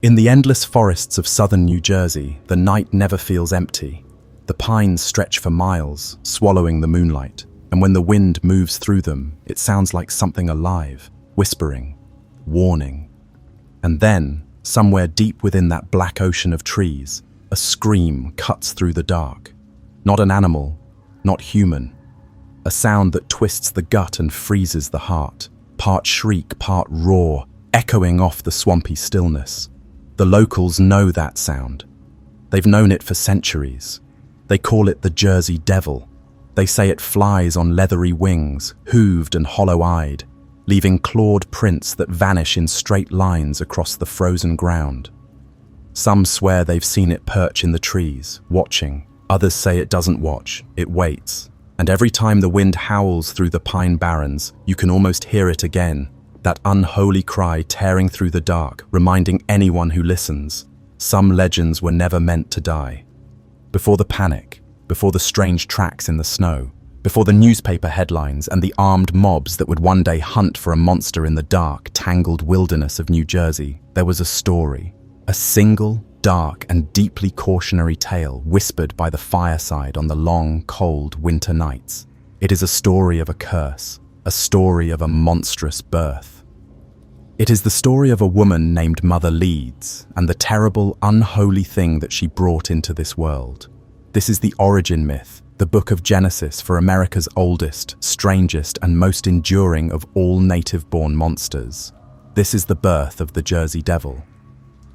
In the endless forests of southern New Jersey, the night never feels empty. The pines stretch for miles, swallowing the moonlight, and when the wind moves through them, it sounds like something alive, whispering, warning. And then, somewhere deep within that black ocean of trees, a scream cuts through the dark. Not an animal, not human. A sound that twists the gut and freezes the heart, part shriek, part roar, echoing off the swampy stillness. The locals know that sound. They've known it for centuries. They call it the Jersey Devil. They say it flies on leathery wings, hooved and hollow-eyed, leaving clawed prints that vanish in straight lines across the frozen ground. Some swear they've seen it perch in the trees, watching. Others say it doesn't watch, it waits. And every time the wind howls through the Pine Barrens, you can almost hear it again, that unholy cry tearing through the dark, reminding anyone who listens, some legends were never meant to die. Before the panic, before the strange tracks in the snow, before the newspaper headlines and the armed mobs that would one day hunt for a monster in the dark, tangled wilderness of New Jersey, there was a story. A single, dark and deeply cautionary tale whispered by the fireside on the long, cold winter nights. It is a story of a curse, a story of a monstrous birth. It is the story of a woman named Mother Leeds and the terrible, unholy thing that she brought into this world. This is the origin myth, the book of Genesis for America's oldest, strangest, and most enduring of all native-born monsters. This is the birth of the Jersey Devil.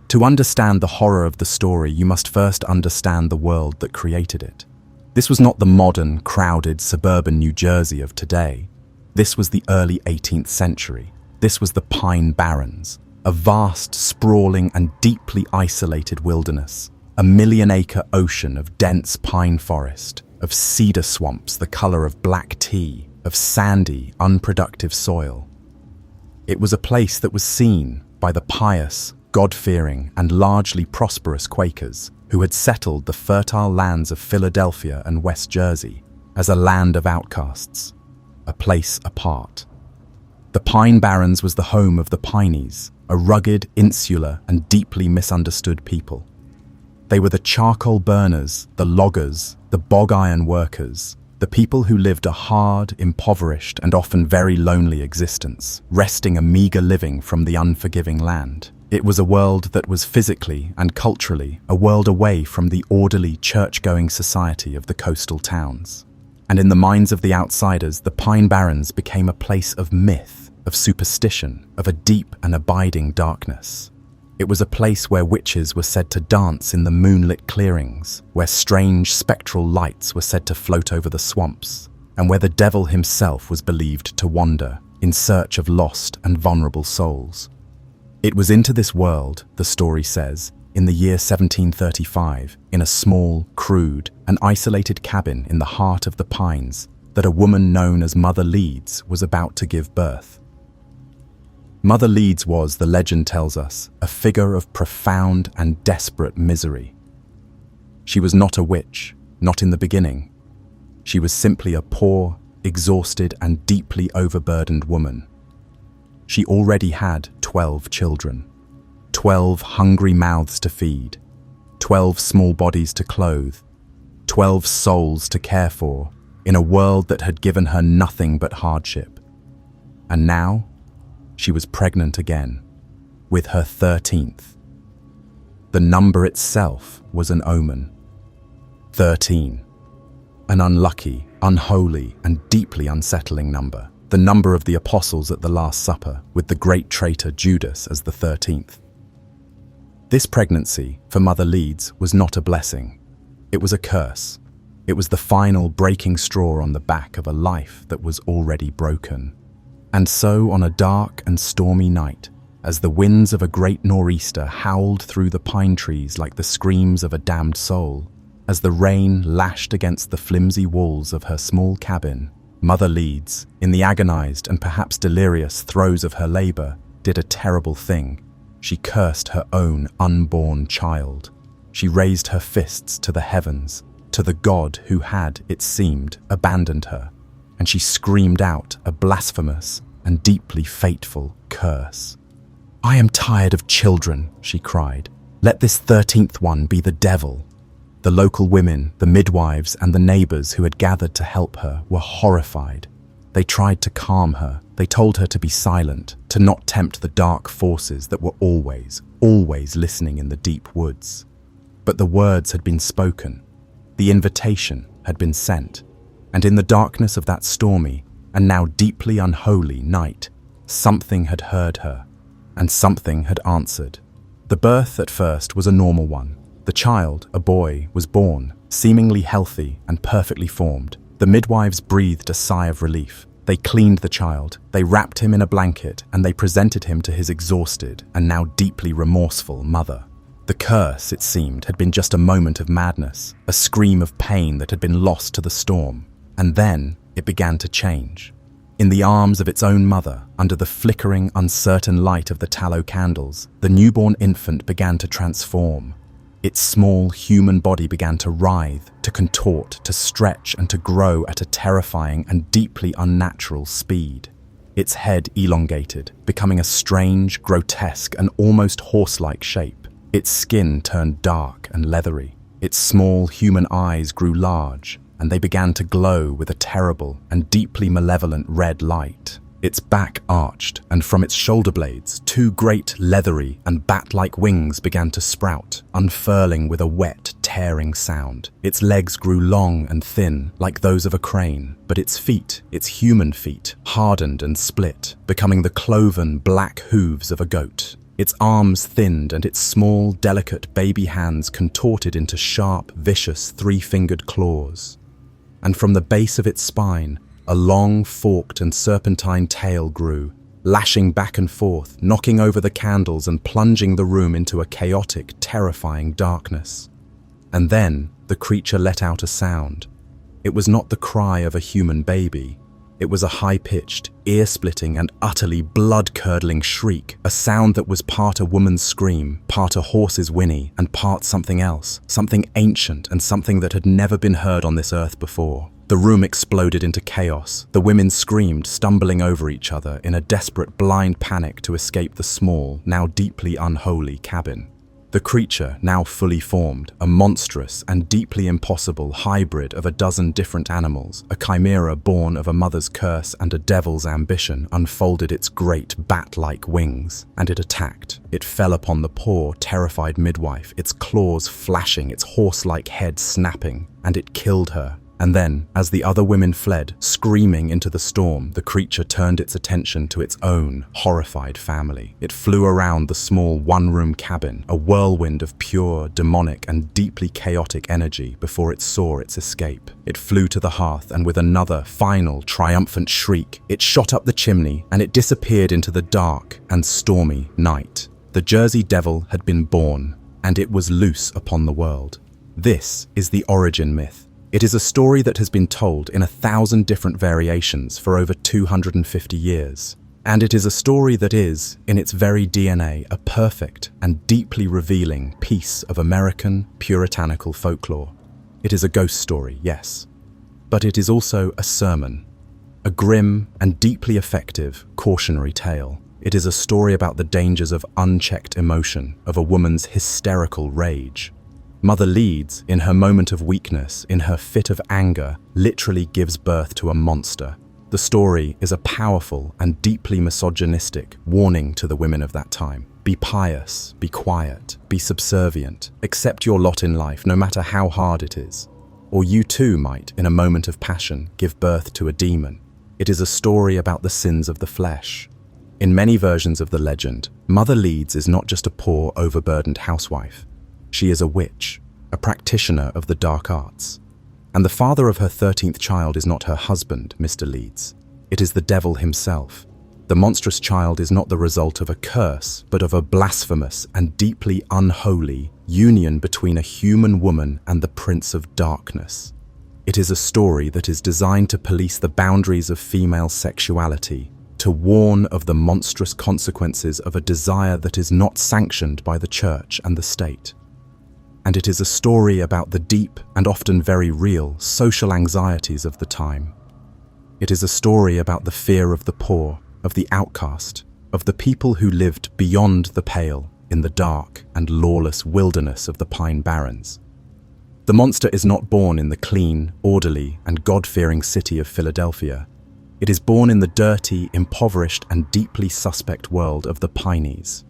To understand the horror of the story, you must first understand the world that created it. This was not the modern, crowded, suburban New Jersey of today. This was the early 18th century. This was the Pine Barrens, a vast, sprawling and deeply isolated wilderness, a million-acre ocean of dense pine forest, of cedar swamps the color of black tea, of sandy, unproductive soil. It was a place that was seen by the pious, God-fearing and largely prosperous Quakers who had settled the fertile lands of Philadelphia and West Jersey as a land of outcasts, a place apart. The Pine Barrens was the home of the Pineys, a rugged, insular, and deeply misunderstood people. They were the charcoal burners, the loggers, the bog iron workers, the people who lived a hard, impoverished, and often very lonely existence, wresting a meager living from the unforgiving land. It was a world that was physically and culturally a world away from the orderly, church-going society of the coastal towns. And in the minds of the outsiders, the Pine Barrens became a place of myth, of superstition, of a deep and abiding darkness. It was a place where witches were said to dance in the moonlit clearings, where strange spectral lights were said to float over the swamps, and where the devil himself was believed to wander in search of lost and vulnerable souls. It was into this world, the story says, in the year 1735, in a small, crude, and isolated cabin in the heart of the pines, that a woman known as Mother Leeds was about to give birth. Mother Leeds was, the legend tells us, a figure of profound and desperate misery. She was not a witch, not in the beginning. She was simply a poor, exhausted, and deeply overburdened woman. She already had 12 children. 12 hungry mouths to feed, 12 small bodies to clothe, 12 souls to care for, in a world that had given her nothing but hardship. And now, she was pregnant again, with her 13th. The number itself was an omen. 13. An unlucky, unholy, and deeply unsettling number. The number of the apostles at the Last Supper, with the great traitor Judas as the 13th. This pregnancy, for Mother Leeds, was not a blessing. It was a curse. It was the final breaking straw on the back of a life that was already broken. And so, on a dark and stormy night, as the winds of a great nor'easter howled through the pine trees like the screams of a damned soul, as the rain lashed against the flimsy walls of her small cabin, Mother Leeds, in the agonized and perhaps delirious throes of her labor, did a terrible thing. She cursed her own unborn child. She raised her fists to the heavens, to the God who had, it seemed, abandoned her, and she screamed out a blasphemous and deeply fateful curse. "I am tired of children," she cried. "Let this 13th one be the devil." The local women, the midwives, and the neighbors who had gathered to help her were horrified. They tried to calm her. They told her to be silent, to not tempt the dark forces that were always listening in the deep woods. But the words had been spoken. The invitation had been sent. And in the darkness of that stormy and now deeply unholy night, something had heard her, and something had answered. The birth at first was a normal one. The child, a boy, was born, seemingly healthy and perfectly formed. The midwives breathed a sigh of relief. They cleaned the child, they wrapped him in a blanket, and they presented him to his exhausted and now deeply remorseful mother. The curse, it seemed, had been just a moment of madness, a scream of pain that had been lost to the storm. And then it began to change. In the arms of its own mother, under the flickering, uncertain light of the tallow candles, the newborn infant began to transform. Its small human body began to writhe, to contort, to stretch, and to grow at a terrifying and deeply unnatural speed. Its head elongated, becoming a strange, grotesque, and almost horse-like shape. Its skin turned dark and leathery. Its small human eyes grew large, and they began to glow with a terrible and deeply malevolent red light. Its back arched, and from its shoulder blades, two great leathery and bat-like wings began to sprout, unfurling with a wet, tearing sound. Its legs grew long and thin, like those of a crane, but its feet, its human feet, hardened and split, becoming the cloven, black hooves of a goat. Its arms thinned, and its small, delicate baby hands contorted into sharp, vicious, three-fingered claws. And from the base of its spine, a long, forked and serpentine tail grew, lashing back and forth, knocking over the candles and plunging the room into a chaotic, terrifying darkness. And then the creature let out a sound. It was not the cry of a human baby. It was a high-pitched, ear-splitting and utterly blood-curdling shriek, a sound that was part a woman's scream, part a horse's whinny, and part something else, something ancient and something that had never been heard on this earth before. The room exploded into chaos. The women screamed, stumbling over each other in a desperate, blind panic to escape the small, now deeply unholy cabin. The creature, now fully formed, a monstrous and deeply impossible hybrid of a dozen different animals, a chimera born of a mother's curse and a devil's ambition, unfolded its great bat-like wings, and it attacked. It fell upon the poor, terrified midwife, its claws flashing, its horse-like head snapping, and it killed her. And then, as the other women fled, screaming into the storm, the creature turned its attention to its own horrified family. It flew around the small one-room cabin, a whirlwind of pure, demonic, and deeply chaotic energy before it saw its escape. It flew to the hearth, and with another, final, triumphant shriek, it shot up the chimney, and it disappeared into the dark and stormy night. The Jersey Devil had been born, and it was loose upon the world. This is the origin myth. It is a story that has been told in 1,000 different variations for over 250 years. And it is a story that is, in its very DNA, a perfect and deeply revealing piece of American puritanical folklore. It is a ghost story, yes, but it is also a sermon, a grim and deeply effective cautionary tale. It is a story about the dangers of unchecked emotion, of a woman's hysterical rage. Mother Leeds, in her moment of weakness, in her fit of anger, literally gives birth to a monster. The story is a powerful and deeply misogynistic warning to the women of that time. Be pious, be quiet, be subservient, accept your lot in life no matter how hard it is. Or you too might, in a moment of passion, give birth to a demon. It is a story about the sins of the flesh. In many versions of the legend, Mother Leeds is not just a poor, overburdened housewife. She is a witch, a practitioner of the dark arts. And the father of her 13th child is not her husband, Mr. Leeds. It is the devil himself. The monstrous child is not the result of a curse, but of a blasphemous and deeply unholy union between a human woman and the Prince of Darkness. It is a story that is designed to police the boundaries of female sexuality, to warn of the monstrous consequences of a desire that is not sanctioned by the church and the state. And it is a story about the deep and often very real social anxieties of the time. It is a story about the fear of the poor, of the outcast, of the people who lived beyond the pale in the dark and lawless wilderness of the Pine Barrens. The monster is not born in the clean, orderly, and God-fearing city of Philadelphia. It is born in the dirty, impoverished, and deeply suspect world of the Pines.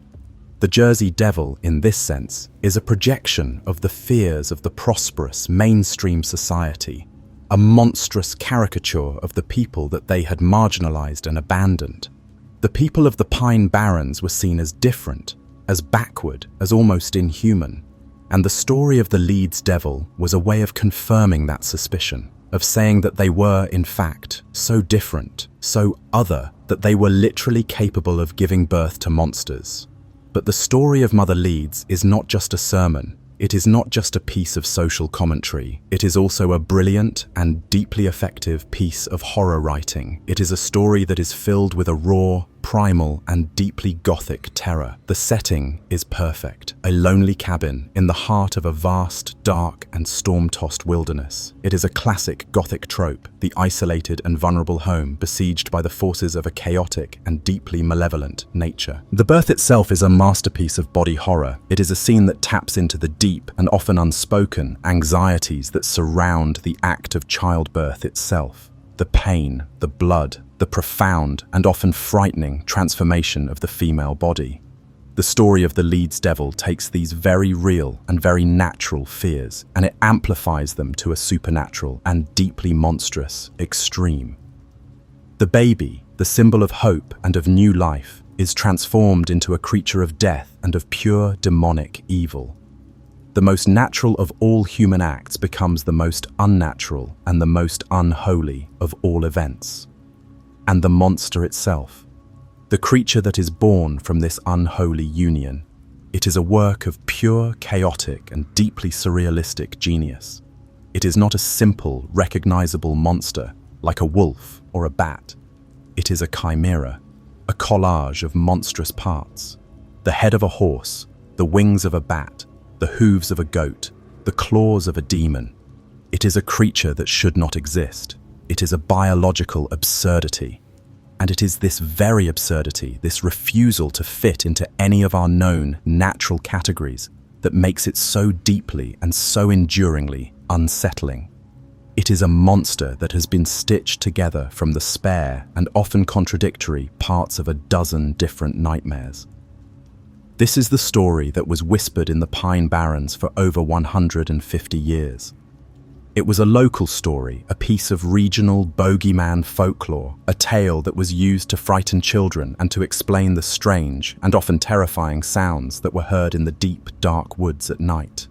The Jersey Devil, in this sense, is a projection of the fears of the prosperous, mainstream society, a monstrous caricature of the people that they had marginalized and abandoned. The people of the Pine Barrens were seen as different, as backward, as almost inhuman. And the story of the Leeds Devil was a way of confirming that suspicion, of saying that they were, in fact, so different, so other, that they were literally capable of giving birth to monsters. But the story of Mother Leeds is not just a sermon. It is not just a piece of social commentary. It is also a brilliant and deeply effective piece of horror writing. It is a story that is filled with a raw, primal, and deeply gothic terror. The setting is perfect. A lonely cabin in the heart of a vast, dark, and storm-tossed wilderness. It is a classic gothic trope, the isolated and vulnerable home besieged by the forces of a chaotic and deeply malevolent nature. The birth itself is a masterpiece of body horror. It is a scene that taps into the deep and often unspoken anxieties that surround the act of childbirth itself. The pain, the blood, the profound and often frightening transformation of the female body. The story of the Leeds Devil takes these very real and very natural fears, and it amplifies them to a supernatural and deeply monstrous extreme. The baby, the symbol of hope and of new life, is transformed into a creature of death and of pure demonic evil. The most natural of all human acts becomes the most unnatural and the most unholy of all events. And the monster itself, the creature that is born from this unholy union, it is a work of pure, chaotic, and deeply surrealistic genius. It is not a simple, recognizable monster like a wolf or a bat. It is a chimera, a collage of monstrous parts. The head of a horse, the wings of a bat, the hooves of a goat, the claws of a demon. It is a creature that should not exist. It is a biological absurdity. And it is this very absurdity, this refusal to fit into any of our known natural categories, that makes it so deeply and so enduringly unsettling. It is a monster that has been stitched together from the spare and often contradictory parts of a dozen different nightmares. This is the story that was whispered in the Pine Barrens for over 150 years. It was a local story, a piece of regional bogeyman folklore, a tale that was used to frighten children and to explain the strange and often terrifying sounds that were heard in the deep, dark woods at night.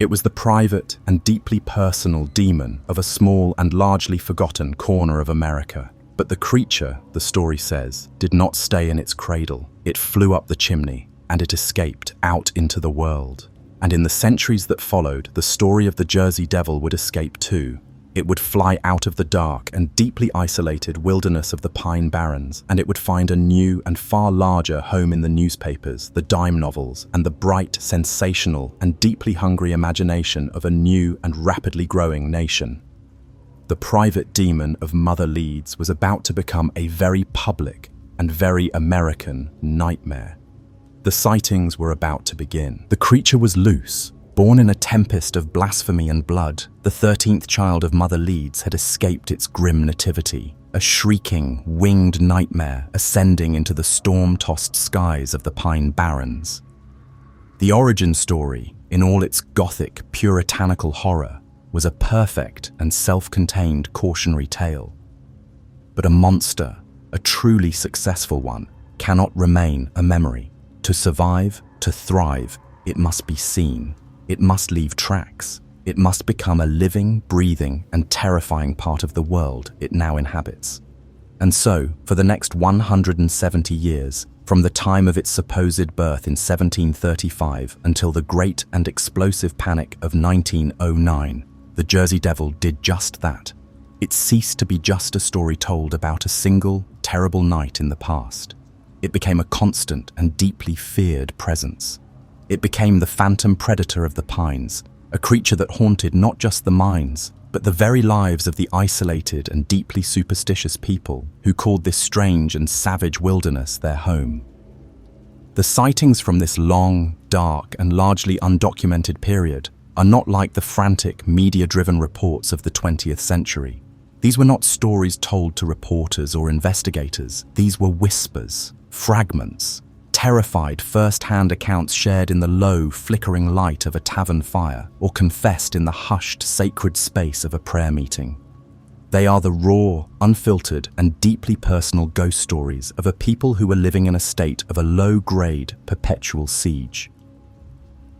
It was the private and deeply personal demon of a small and largely forgotten corner of America. But the creature, the story says, did not stay in its cradle. It flew up the chimney, and it escaped out into the world. And in the centuries that followed, the story of the Jersey Devil would escape too. It would fly out of the dark and deeply isolated wilderness of the Pine Barrens, and it would find a new and far larger home in the newspapers, the dime novels, and the bright, sensational, and deeply hungry imagination of a new and rapidly growing nation. The private demon of Mother Leeds was about to become a very public and very American nightmare. The sightings were about to begin. The creature was loose. Born in a tempest of blasphemy and blood, the 13th child of Mother Leeds had escaped its grim nativity, a shrieking, winged nightmare ascending into the storm-tossed skies of the Pine Barrens. The origin story, in all its gothic, puritanical horror, was a perfect and self-contained cautionary tale. But a monster, a truly successful one, cannot remain a memory. To survive, to thrive, it must be seen. It must leave tracks. It must become a living, breathing, and terrifying part of the world it now inhabits. And so, for the next 170 years, from the time of its supposed birth in 1735 until the great and explosive panic of 1909, the Jersey Devil did just that. It ceased to be just a story told about a single, terrible night in the past. It became a constant and deeply feared presence. It became the phantom predator of the pines, a creature that haunted not just the minds, but the very lives of the isolated and deeply superstitious people who called this strange and savage wilderness their home. The sightings from this long, dark, and largely undocumented period are not like the frantic, media-driven reports of the 20th century. These were not stories told to reporters or investigators. These were whispers, fragments, terrified first-hand accounts shared in the low, flickering light of a tavern fire or confessed in the hushed, sacred space of a prayer meeting. They are the raw, unfiltered, and deeply personal ghost stories of a people who were living in a state of a low-grade, perpetual siege.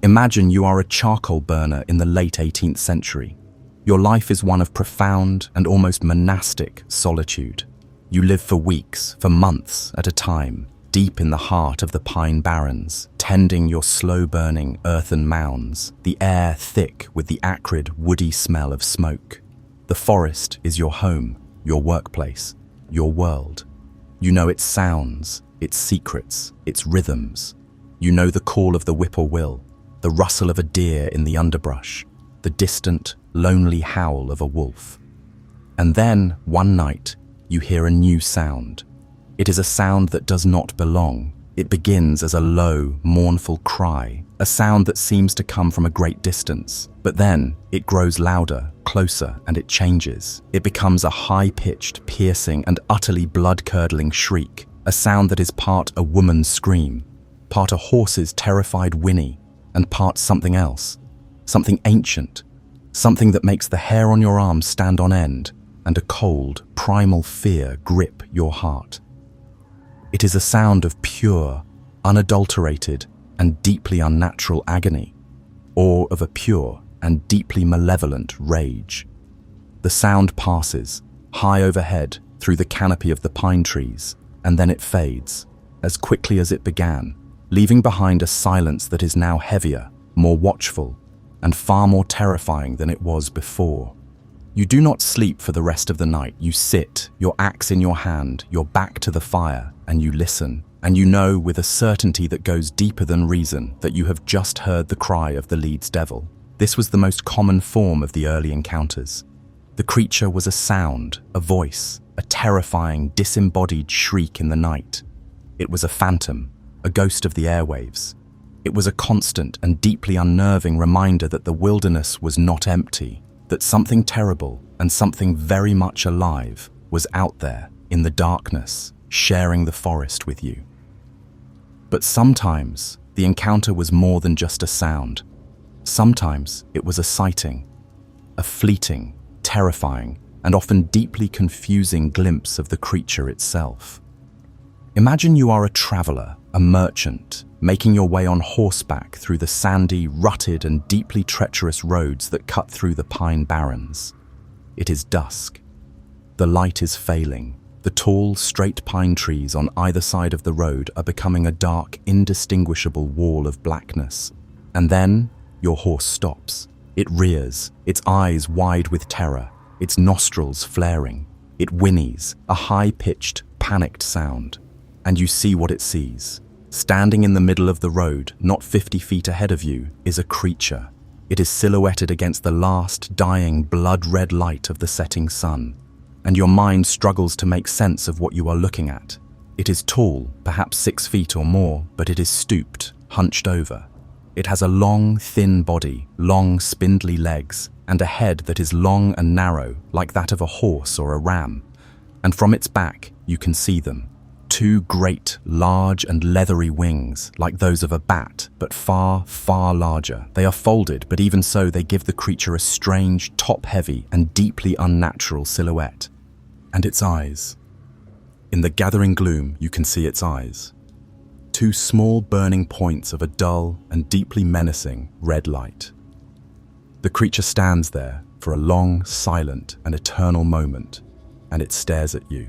Imagine you are a charcoal burner in the late 18th century. Your life is one of profound and almost monastic solitude. You live for weeks, for months at a time, deep in the heart of the Pine Barrens, tending your slow-burning earthen mounds, the air thick with the acrid, woody smell of smoke. The forest is your home, your workplace, your world. You know its sounds, its secrets, its rhythms. You know the call of the whippoorwill, the rustle of a deer in the underbrush, the distant, lonely howl of a wolf. And then, one night, you hear a new sound. It is a sound that does not belong. It begins as a low, mournful cry, a sound that seems to come from a great distance. But then, it grows louder, closer, and it changes. It becomes a high-pitched, piercing, and utterly blood-curdling shriek, a sound that is part a woman's scream, part a horse's terrified whinny, and part something else, something ancient, something that makes the hair on your arms stand on end, and a cold, primal fear grip your heart. It is a sound of pure, unadulterated, and deeply unnatural agony, or of a pure and deeply malevolent rage. The sound passes, high overhead, through the canopy of the pine trees, and then it fades, as quickly as it began, leaving behind a silence that is now heavier, more watchful, and far more terrifying than it was before. You do not sleep for the rest of the night. You sit, your axe in your hand, your back to the fire, and you listen. And you know with a certainty that goes deeper than reason that you have just heard the cry of the Leeds devil. This was the most common form of the early encounters. The creature was a sound, a voice, a terrifying, disembodied shriek in the night. It was a phantom, a ghost of the airwaves. It was a constant and deeply unnerving reminder that the wilderness was not empty, that something terrible and something very much alive was out there in the darkness, sharing the forest with you. But sometimes the encounter was more than just a sound. Sometimes it was a sighting, a fleeting, terrifying, and often deeply confusing glimpse of the creature itself. Imagine you are a traveler, a merchant, making your way on horseback through the sandy, rutted, and deeply treacherous roads that cut through the Pine Barrens. It is dusk. The light is failing. The tall, straight pine trees on either side of the road are becoming a dark, indistinguishable wall of blackness. And then, your horse stops. It rears, its eyes wide with terror, its nostrils flaring. It whinnies, a high-pitched, panicked sound. And you see what it sees. Standing in the middle of the road, not 50 feet ahead of you, is a creature. It is silhouetted against the last, dying, blood-red light of the setting sun. And your mind struggles to make sense of what you are looking at. It is tall, perhaps 6 feet or more, but it is stooped, hunched over. It has a long, thin body, long, spindly legs, and a head that is long and narrow, like that of a horse or a ram. And from its back, you can see them. 2 great, large and leathery wings, like those of a bat, but far, far larger. They are folded, but even so they give the creature a strange, top-heavy and deeply unnatural silhouette. And its eyes. In the gathering gloom, you can see its eyes. 2 small burning points of a dull and deeply menacing red light. The creature stands there for a long, silent and eternal moment, and it stares at you.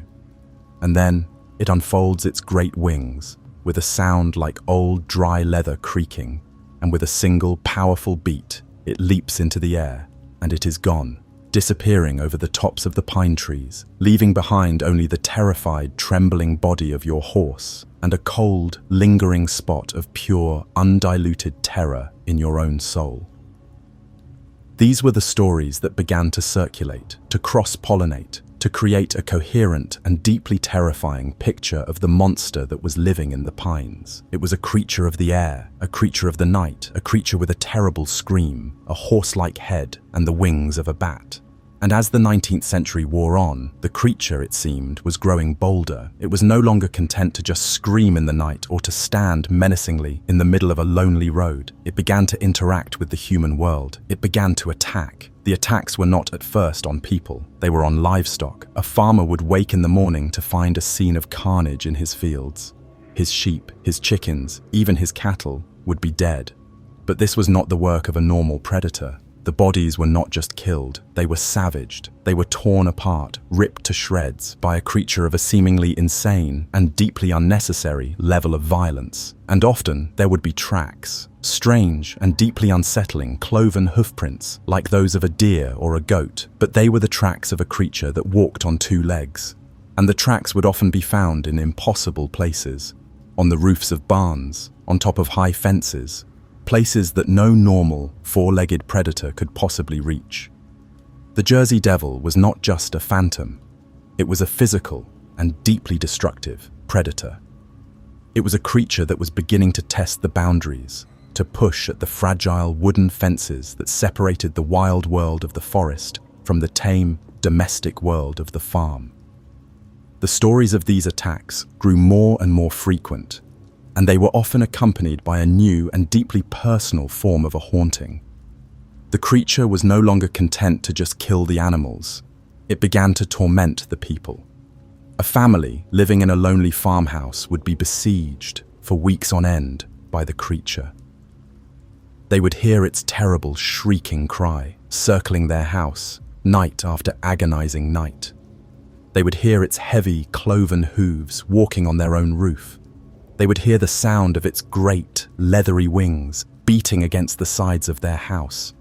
And then it unfolds its great wings, with a sound like old dry leather creaking, and with a single powerful beat, it leaps into the air, and it is gone, disappearing over the tops of the pine trees, leaving behind only the terrified, trembling body of your horse, and a cold, lingering spot of pure, undiluted terror in your own soul. These were the stories that began to circulate, to cross-pollinate, to create a coherent and deeply terrifying picture of the monster that was living in the pines. It was a creature of the air, a creature of the night, a creature with a terrible scream, a horse-like head, and the wings of a bat. And as the 19th century wore on, the creature, it seemed, was growing bolder. It was no longer content to just scream in the night or to stand menacingly in the middle of a lonely road. It began to interact with the human world. It began to attack. The attacks were not at first on people. They were on livestock. A farmer would wake in the morning to find a scene of carnage in his fields. His sheep, his chickens, even his cattle would be dead. But this was not the work of a normal predator. The bodies were not just killed, they were savaged. They were torn apart, ripped to shreds by a creature of a seemingly insane and deeply unnecessary level of violence. And often there would be tracks, strange and deeply unsettling cloven hoofprints like those of a deer or a goat, but they were the tracks of a creature that walked on two legs. And the tracks would often be found in impossible places, on the roofs of barns, on top of high fences, places that no normal, four-legged predator could possibly reach. The Jersey Devil was not just a phantom, it was a physical and deeply destructive predator. It was a creature that was beginning to test the boundaries, to push at the fragile wooden fences that separated the wild world of the forest from the tame, domestic world of the farm. The stories of these attacks grew more and more frequent, and they were often accompanied by a new and deeply personal form of a haunting. The creature was no longer content to just kill the animals. It began to torment the people. A family living in a lonely farmhouse would be besieged for weeks on end by the creature. They would hear its terrible shrieking cry, circling their house, night after agonizing night. They would hear its heavy, cloven hooves walking on their own roof. They would hear the sound of its great, leathery wings beating against the sides of their house.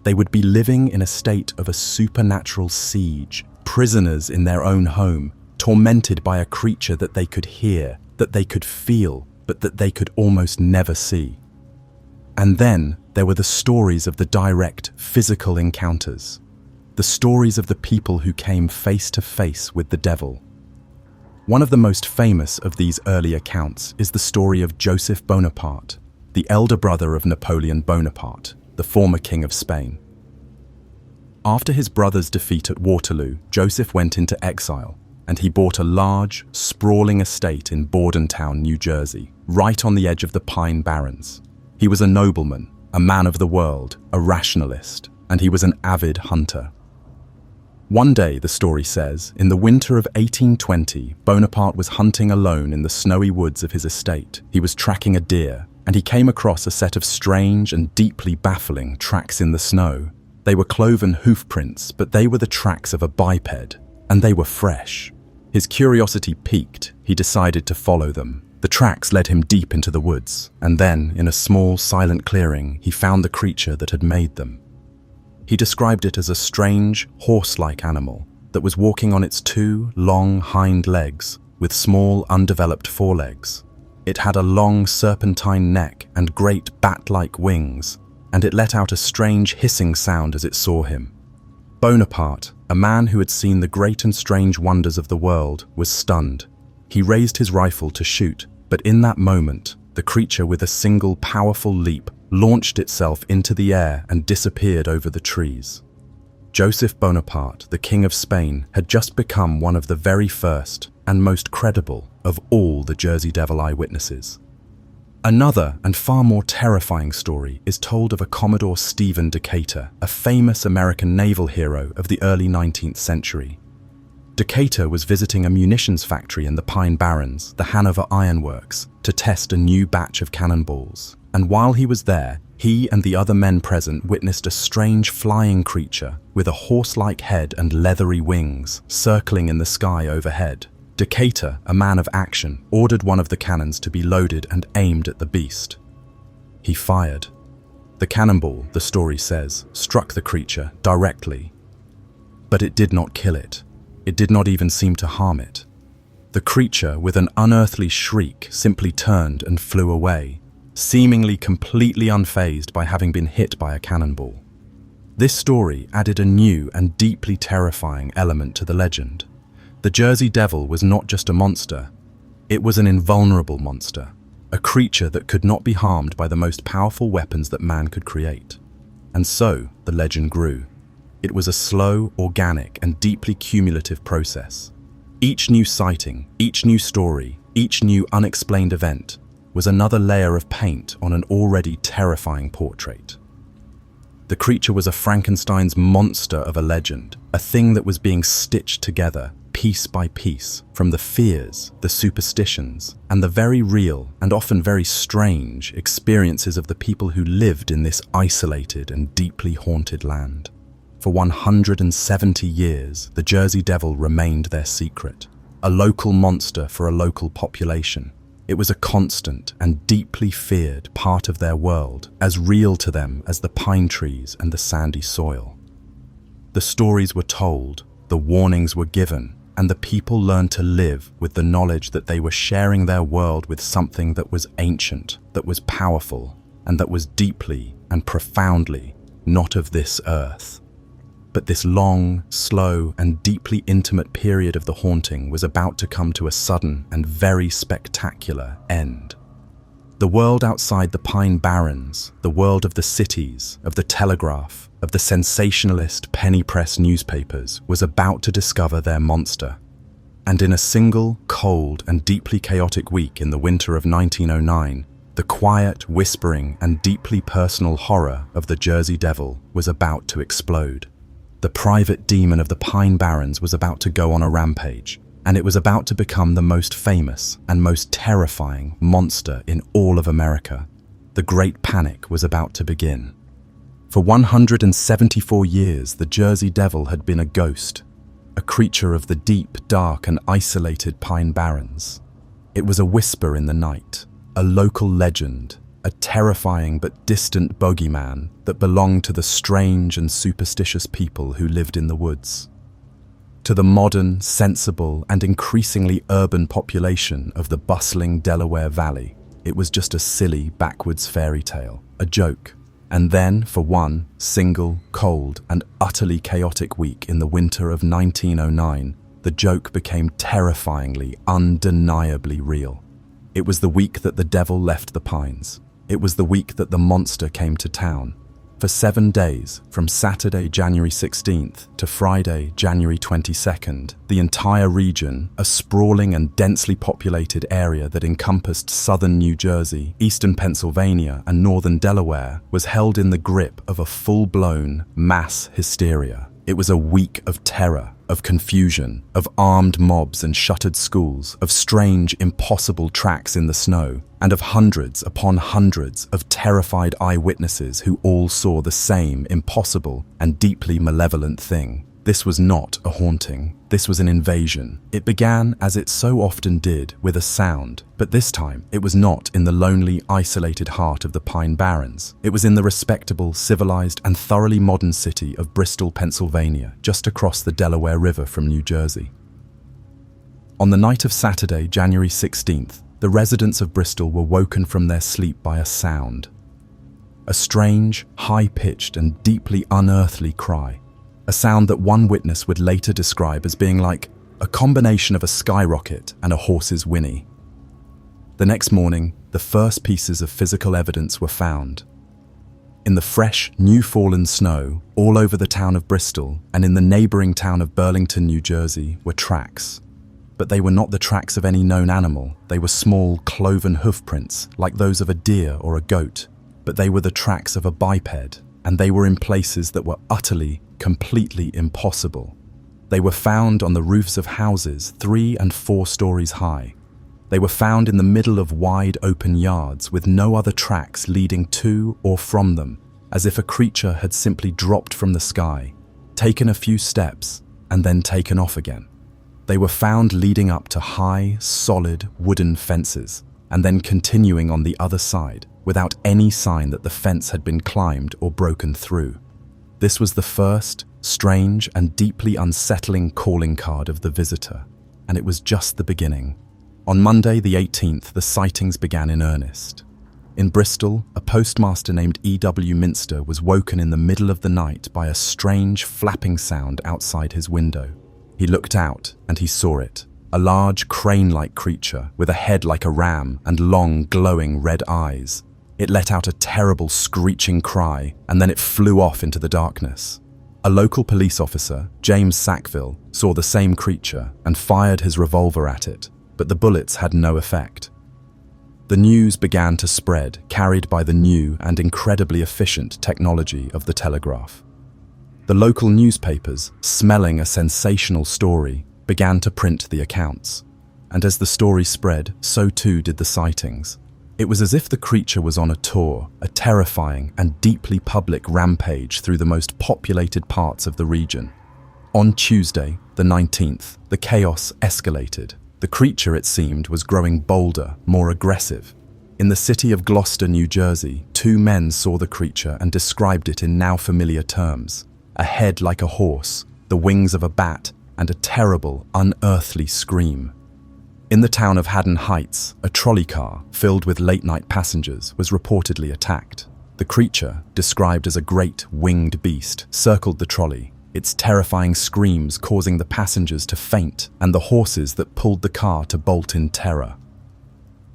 They would be living in a state of a supernatural siege, prisoners in their own home, tormented by a creature that they could hear, that they could feel, but that they could almost never see. And then there were the stories of the direct, physical encounters, the stories of the people who came face to face with the devil. One of the most famous of these early accounts is the story of Joseph Bonaparte, the elder brother of Napoleon Bonaparte, the former king of Spain. After his brother's defeat at Waterloo, Joseph went into exile, and he bought a large, sprawling estate in Bordentown, New Jersey, right on the edge of the Pine Barrens. He was a nobleman, a man of the world, a rationalist, and he was an avid hunter. One day, the story says, in the winter of 1820, Bonaparte was hunting alone in the snowy woods of his estate. He was tracking a deer, and he came across a set of strange and deeply baffling tracks in the snow. They were cloven hoofprints, but they were the tracks of a biped, and they were fresh. His curiosity piqued. He decided to follow them. The tracks led him deep into the woods, and then, in a small, silent clearing, he found the creature that had made them. He described it as a strange, horse-like animal that was walking on its two long hind legs with small, undeveloped forelegs. It had a long, serpentine neck and great bat-like wings, and it let out a strange hissing sound as it saw him. Bonaparte, a man who had seen the great and strange wonders of the world, was stunned. He raised his rifle to shoot, but in that moment, the creature with a single powerful leap launched itself into the air and disappeared over the trees. Joseph Bonaparte, the King of Spain, had just become one of the very first and most credible of all the Jersey Devil eyewitnesses. Another and far more terrifying story is told of a Commodore Stephen Decatur, a famous American naval hero of the early 19th century. Decatur was visiting a munitions factory in the Pine Barrens, the Hanover Iron Works, to test a new batch of cannonballs. And while he was there, he and the other men present witnessed a strange flying creature with a horse-like head and leathery wings circling in the sky overhead. Decatur, a man of action, ordered one of the cannons to be loaded and aimed at the beast. He fired. The cannonball, the story says, struck the creature directly. But it did not kill it. It did not even seem to harm it. The creature, with an unearthly shriek, simply turned and flew away, seemingly completely unfazed by having been hit by a cannonball. This story added a new and deeply terrifying element to the legend. The Jersey Devil was not just a monster, it was an invulnerable monster, a creature that could not be harmed by the most powerful weapons that man could create. And so, the legend grew. It was a slow, organic, and deeply cumulative process. Each new sighting, each new story, each new unexplained event was another layer of paint on an already terrifying portrait. The creature was a Frankenstein's monster of a legend, a thing that was being stitched together, piece by piece, from the fears, the superstitions, and the very real and often very strange experiences of the people who lived in this isolated and deeply haunted land. For 170 years, the Jersey Devil remained their secret, a local monster for a local population. It was a constant and deeply feared part of their world, as real to them as the pine trees and the sandy soil. The stories were told, the warnings were given, and the people learned to live with the knowledge that they were sharing their world with something that was ancient, that was powerful, and that was deeply and profoundly not of this earth. But this long, slow, and deeply intimate period of the haunting was about to come to a sudden and very spectacular end. The world outside the Pine Barrens, the world of the cities, of the telegraph, of the sensationalist penny press newspapers, was about to discover their monster. And in a single, cold, and deeply chaotic week in the winter of 1909, the quiet, whispering, and deeply personal horror of the Jersey Devil was about to explode. The private demon of the Pine Barrens was about to go on a rampage, and it was about to become the most famous and most terrifying monster in all of America. The Great Panic was about to begin. For 174 years, the Jersey Devil had been a ghost, a creature of the deep, dark, and isolated Pine Barrens. It was a whisper in the night, a local legend, a terrifying but distant bogeyman that belonged to the strange and superstitious people who lived in the woods. To the modern, sensible, and increasingly urban population of the bustling Delaware Valley, it was just a silly, backwards fairy tale, a joke. And then, for one single, cold, and utterly chaotic week in the winter of 1909, the joke became terrifyingly, undeniably real. It was the week that the devil left the pines. It was the week that the monster came to town. For 7 days, from Saturday, January 16th to Friday, January 22nd, the entire region, a sprawling and densely populated area that encompassed southern New Jersey, eastern Pennsylvania, and northern Delaware, was held in the grip of a full-blown mass hysteria. It was a week of terror, of confusion, of armed mobs and shuttered schools, of strange, impossible tracks in the snow, and of hundreds upon hundreds of terrified eyewitnesses who all saw the same impossible and deeply malevolent thing. This was not a haunting. This was an invasion. It began, as it so often did, with a sound, but this time it was not in the lonely, isolated heart of the Pine Barrens. It was in the respectable, civilized, and thoroughly modern city of Bristol, Pennsylvania, just across the Delaware River from New Jersey. On the night of Saturday, January 16th, the residents of Bristol were woken from their sleep by a sound. A strange, high-pitched, and deeply unearthly cry. A sound that one witness would later describe as being like a combination of a skyrocket and a horse's whinny. The next morning, the first pieces of physical evidence were found. In the fresh, new-fallen snow, all over the town of Bristol and in the neighboring town of Burlington, New Jersey, were tracks. But they were not the tracks of any known animal. They were small, cloven hoofprints, like those of a deer or a goat. But they were the tracks of a biped, and they were in places that were utterly, completely impossible. They were found on the roofs of houses 3 and 4 stories high. They were found in the middle of wide open yards with no other tracks leading to or from them, as if a creature had simply dropped from the sky, taken a few steps, and then taken off again. They were found leading up to high, solid wooden fences, and then continuing on the other side, without any sign that the fence had been climbed or broken through. This was the first, strange, and deeply unsettling calling card of the visitor, and it was just the beginning. On Monday, the 18th, the sightings began in earnest. In Bristol, a postmaster named E.W. Minster was woken in the middle of the night by a strange flapping sound outside his window. He looked out and he saw it. A large crane-like creature with a head like a ram and long, glowing red eyes. It let out a terrible screeching cry and then it flew off into the darkness. A local police officer, James Sackville, saw the same creature and fired his revolver at it, but the bullets had no effect. The news began to spread, carried by the new and incredibly efficient technology of the telegraph. The local newspapers, smelling a sensational story, began to print the accounts. And as the story spread, so too did the sightings. It was as if the creature was on a tour, a terrifying and deeply public rampage through the most populated parts of the region. On Tuesday, the 19th, the chaos escalated. The creature, it seemed, was growing bolder, more aggressive. In the city of Gloucester, New Jersey, 2 men saw the creature and described it in now familiar terms. A head like a horse, the wings of a bat, and a terrible, unearthly scream. In the town of Haddon Heights, a trolley car, filled with late-night passengers, was reportedly attacked. The creature, described as a great, winged beast, circled the trolley, its terrifying screams causing the passengers to faint and the horses that pulled the car to bolt in terror.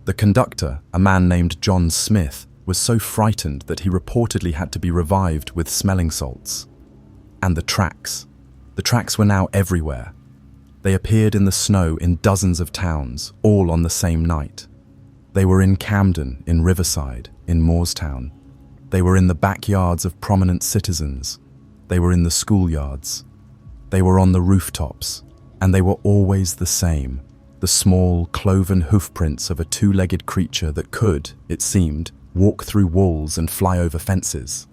The conductor, a man named John Smith, was so frightened that he reportedly had to be revived with smelling salts. And the tracks. The tracks were now everywhere. They appeared in the snow in dozens of towns, all on the same night. They were in Camden, in Riverside, in Moorestown. They were in the backyards of prominent citizens. They were in the schoolyards. They were on the rooftops, and they were always the same, the small, cloven hoofprints of a 2-legged creature that could, it seemed, walk through walls and fly over fences.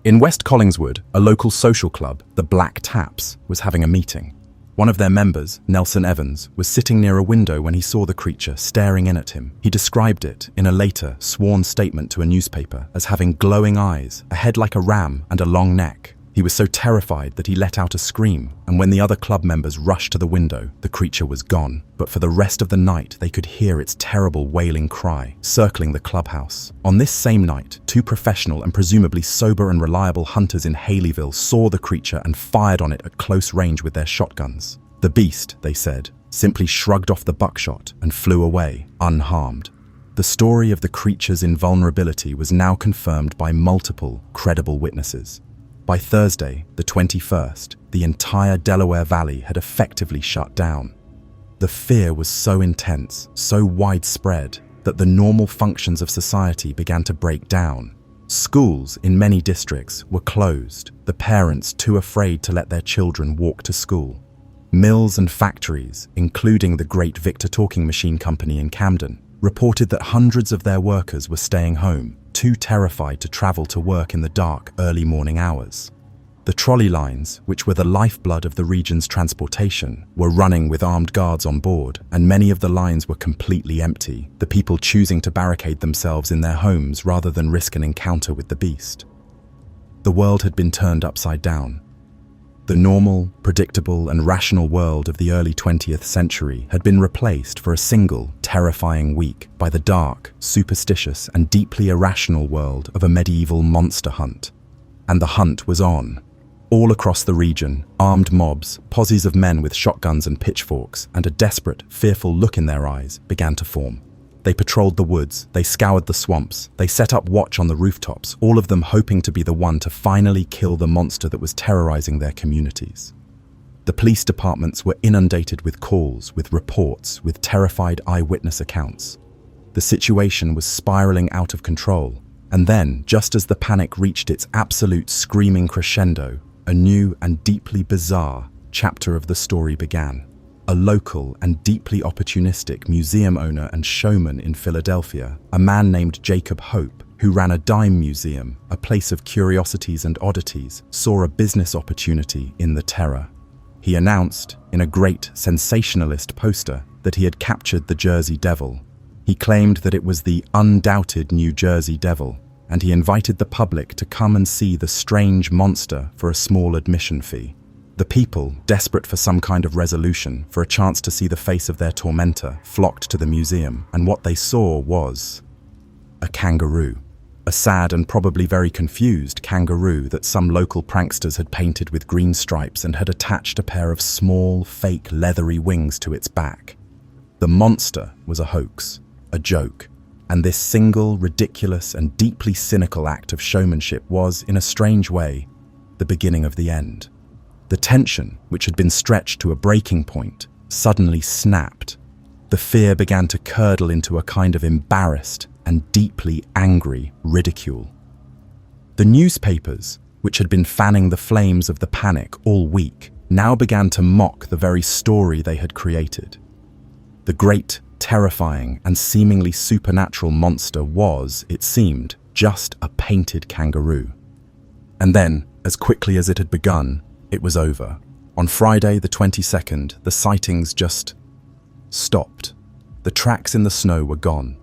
In West Collingswood, a local social club, the Black Taps, was having a meeting. One of their members, Nelson Evans, was sitting near a window when he saw the creature staring in at him. He described it, in a later, sworn statement to a newspaper, as having glowing eyes, a head like a ram, and a long neck. He was so terrified that he let out a scream, and when the other club members rushed to the window, the creature was gone. But for the rest of the night, they could hear its terrible wailing cry, circling the clubhouse. On this same night, 2 professional and presumably sober and reliable hunters in Haleyville saw the creature and fired on it at close range with their shotguns. The beast, they said, simply shrugged off the buckshot and flew away, unharmed. The story of the creature's invulnerability was now confirmed by multiple, credible witnesses. By Thursday, the 21st, the entire Delaware Valley had effectively shut down. The fear was so intense, so widespread, that the normal functions of society began to break down. Schools in many districts were closed, the parents too afraid to let their children walk to school. Mills and factories, including the Great Victor Talking Machine Company in Camden, reported that hundreds of their workers were staying home, too terrified to travel to work in the dark, early morning hours. The trolley lines, which were the lifeblood of the region's transportation, were running with armed guards on board, and many of the lines were completely empty, the people choosing to barricade themselves in their homes rather than risk an encounter with the beast. The world had been turned upside down. The normal, predictable, and rational world of the early 20th century had been replaced for a single, terrifying week by the dark, superstitious, and deeply irrational world of a medieval monster hunt. And the hunt was on. All across the region, armed mobs, posses of men with shotguns and pitchforks, and a desperate, fearful look in their eyes began to form. They patrolled the woods, they scoured the swamps, they set up watch on the rooftops, all of them hoping to be the one to finally kill the monster that was terrorizing their communities. The police departments were inundated with calls, with reports, with terrified eyewitness accounts. The situation was spiraling out of control, and then, just as the panic reached its absolute screaming crescendo, a new and deeply bizarre chapter of the story began. A local and deeply opportunistic museum owner and showman in Philadelphia, a man named Jacob Hope, who ran a dime museum, a place of curiosities and oddities, saw a business opportunity in the terror. He announced, in a great sensationalist poster, that he had captured the Jersey Devil. He claimed that it was the undoubted New Jersey Devil, and he invited the public to come and see the strange monster for a small admission fee. The people, desperate for some kind of resolution, for a chance to see the face of their tormentor, flocked to the museum, and what they saw was a kangaroo. A sad and probably very confused kangaroo that some local pranksters had painted with green stripes and had attached a pair of small, fake, leathery wings to its back. The monster was a hoax, a joke, and this single, ridiculous, and deeply cynical act of showmanship was, in a strange way, the beginning of the end. The tension, which had been stretched to a breaking point, suddenly snapped. The fear began to curdle into a kind of embarrassed and deeply angry ridicule. The newspapers, which had been fanning the flames of the panic all week, now began to mock the very story they had created. The great, terrifying, and seemingly supernatural monster was, it seemed, just a painted kangaroo. And then, as quickly as it had begun, it was over. On Friday, the 22nd, the sightings just stopped. The tracks in the snow were gone.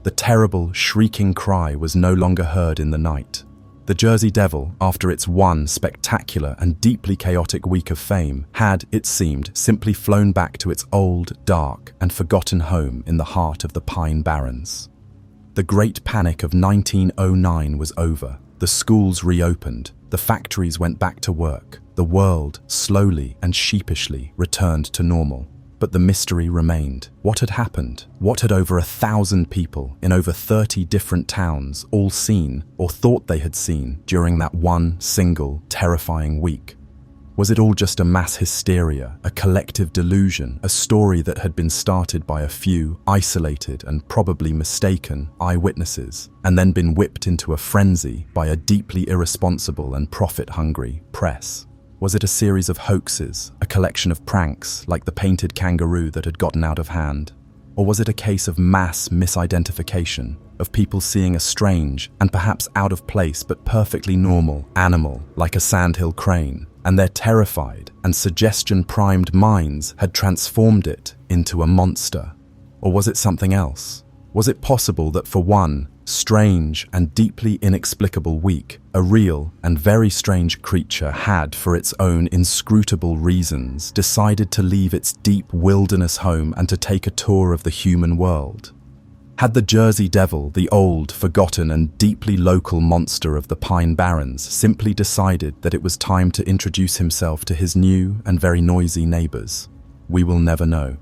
The terrible, shrieking cry was no longer heard in the night. The Jersey Devil, after its one spectacular and deeply chaotic week of fame, had, it seemed, simply flown back to its old, dark, and forgotten home in the heart of the Pine Barrens. The Great Panic of 1909 was over. The schools reopened. The factories went back to work. The world, slowly and sheepishly, returned to normal. But the mystery remained. What had happened? What had over 1,000 people in over 30 different towns all seen or thought they had seen during that one single terrifying week? Was it all just a mass hysteria, a collective delusion, a story that had been started by a few isolated and probably mistaken eyewitnesses, and then been whipped into a frenzy by a deeply irresponsible and profit-hungry press? Was it a series of hoaxes, a collection of pranks like the painted kangaroo that had gotten out of hand? Or was it a case of mass misidentification, of people seeing a strange and perhaps out of place but perfectly normal animal like a sandhill crane, and their terrified and suggestion-primed minds had transformed it into a monster? Or was it something else? Was it possible that for one strange and deeply inexplicable week, a real and very strange creature had, for its own inscrutable reasons, decided to leave its deep wilderness home and to take a tour of the human world? Had the Jersey Devil, the old, forgotten and deeply local monster of the Pine Barrens, simply decided that it was time to introduce himself to his new and very noisy neighbors? We will never know.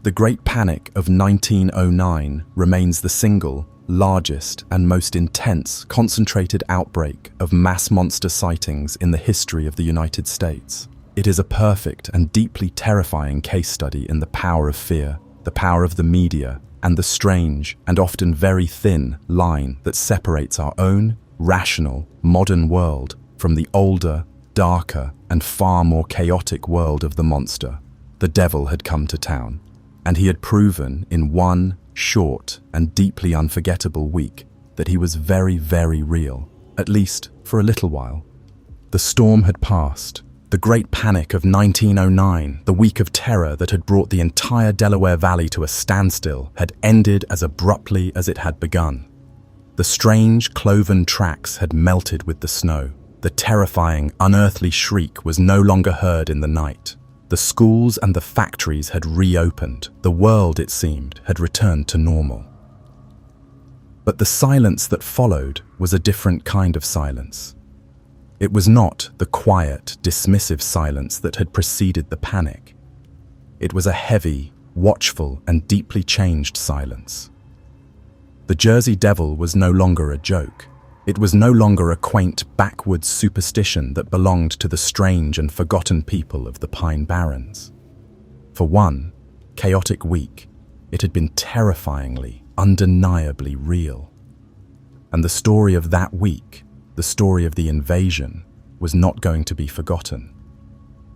The Great Panic of 1909 remains the single, largest and most intense concentrated outbreak of mass monster sightings in the history of the United States. It is a perfect and deeply terrifying case study in the power of fear, the power of the media, and the strange and often very thin line that separates our own rational, modern world from the older, darker, and far more chaotic world of the monster. The devil had come to town, and he had proven in one short and deeply unforgettable week that he was very, very real, at least for a little while. The storm had passed. The Great Panic of 1909, the week of terror that had brought the entire Delaware Valley to a standstill, had ended as abruptly as it had begun. The strange, cloven tracks had melted with the snow. The terrifying, unearthly shriek was no longer heard in the night. The schools and the factories had reopened. The world, it seemed, had returned to normal. But the silence that followed was a different kind of silence. It was not the quiet, dismissive silence that had preceded the panic. It was a heavy, watchful, and deeply changed silence. The Jersey Devil was no longer a joke. It was no longer a quaint, backwoods superstition that belonged to the strange and forgotten people of the Pine Barrens. For one chaotic week, it had been terrifyingly, undeniably real. And the story of that week, the story of the invasion, was not going to be forgotten.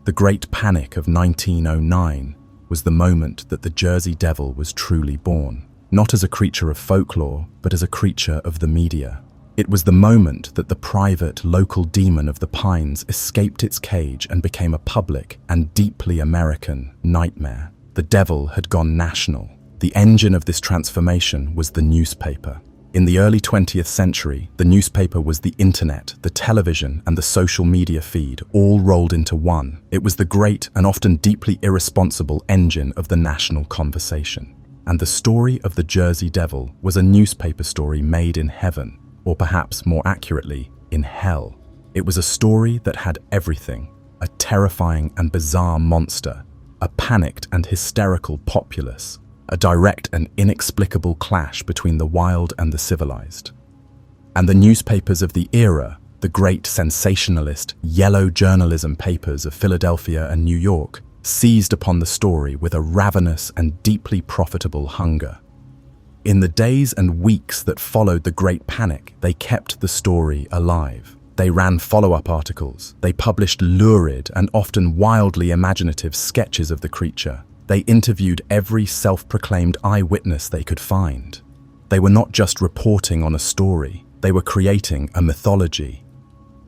The Great Panic of 1909 was the moment that the Jersey Devil was truly born, not as a creature of folklore, but as a creature of the media. It was the moment that the private, local demon of the Pines escaped its cage and became a public and deeply American nightmare. The devil had gone national. The engine of this transformation was the newspaper. In the early 20th century, the newspaper was the internet, the television, and the social media feed, all rolled into one. It was the great and often deeply irresponsible engine of the national conversation. And the story of the Jersey Devil was a newspaper story made in heaven, or perhaps more accurately, in hell. It was a story that had everything: a terrifying and bizarre monster, a panicked and hysterical populace, a direct and inexplicable clash between the wild and the civilized. And the newspapers of the era, the great sensationalist, yellow journalism papers of Philadelphia and New York, seized upon the story with a ravenous and deeply profitable hunger. In the days and weeks that followed the Great Panic, they kept the story alive. They ran follow-up articles. They published lurid and often wildly imaginative sketches of the creature. They interviewed every self-proclaimed eyewitness they could find. They were not just reporting on a story, they were creating a mythology.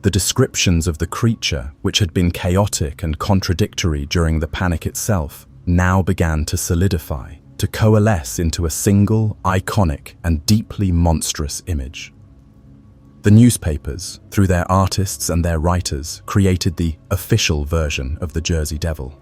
The descriptions of the creature, which had been chaotic and contradictory during the panic itself, now began to solidify, to coalesce into a single, iconic, and deeply monstrous image. The newspapers, through their artists and their writers, created the official version of the Jersey Devil.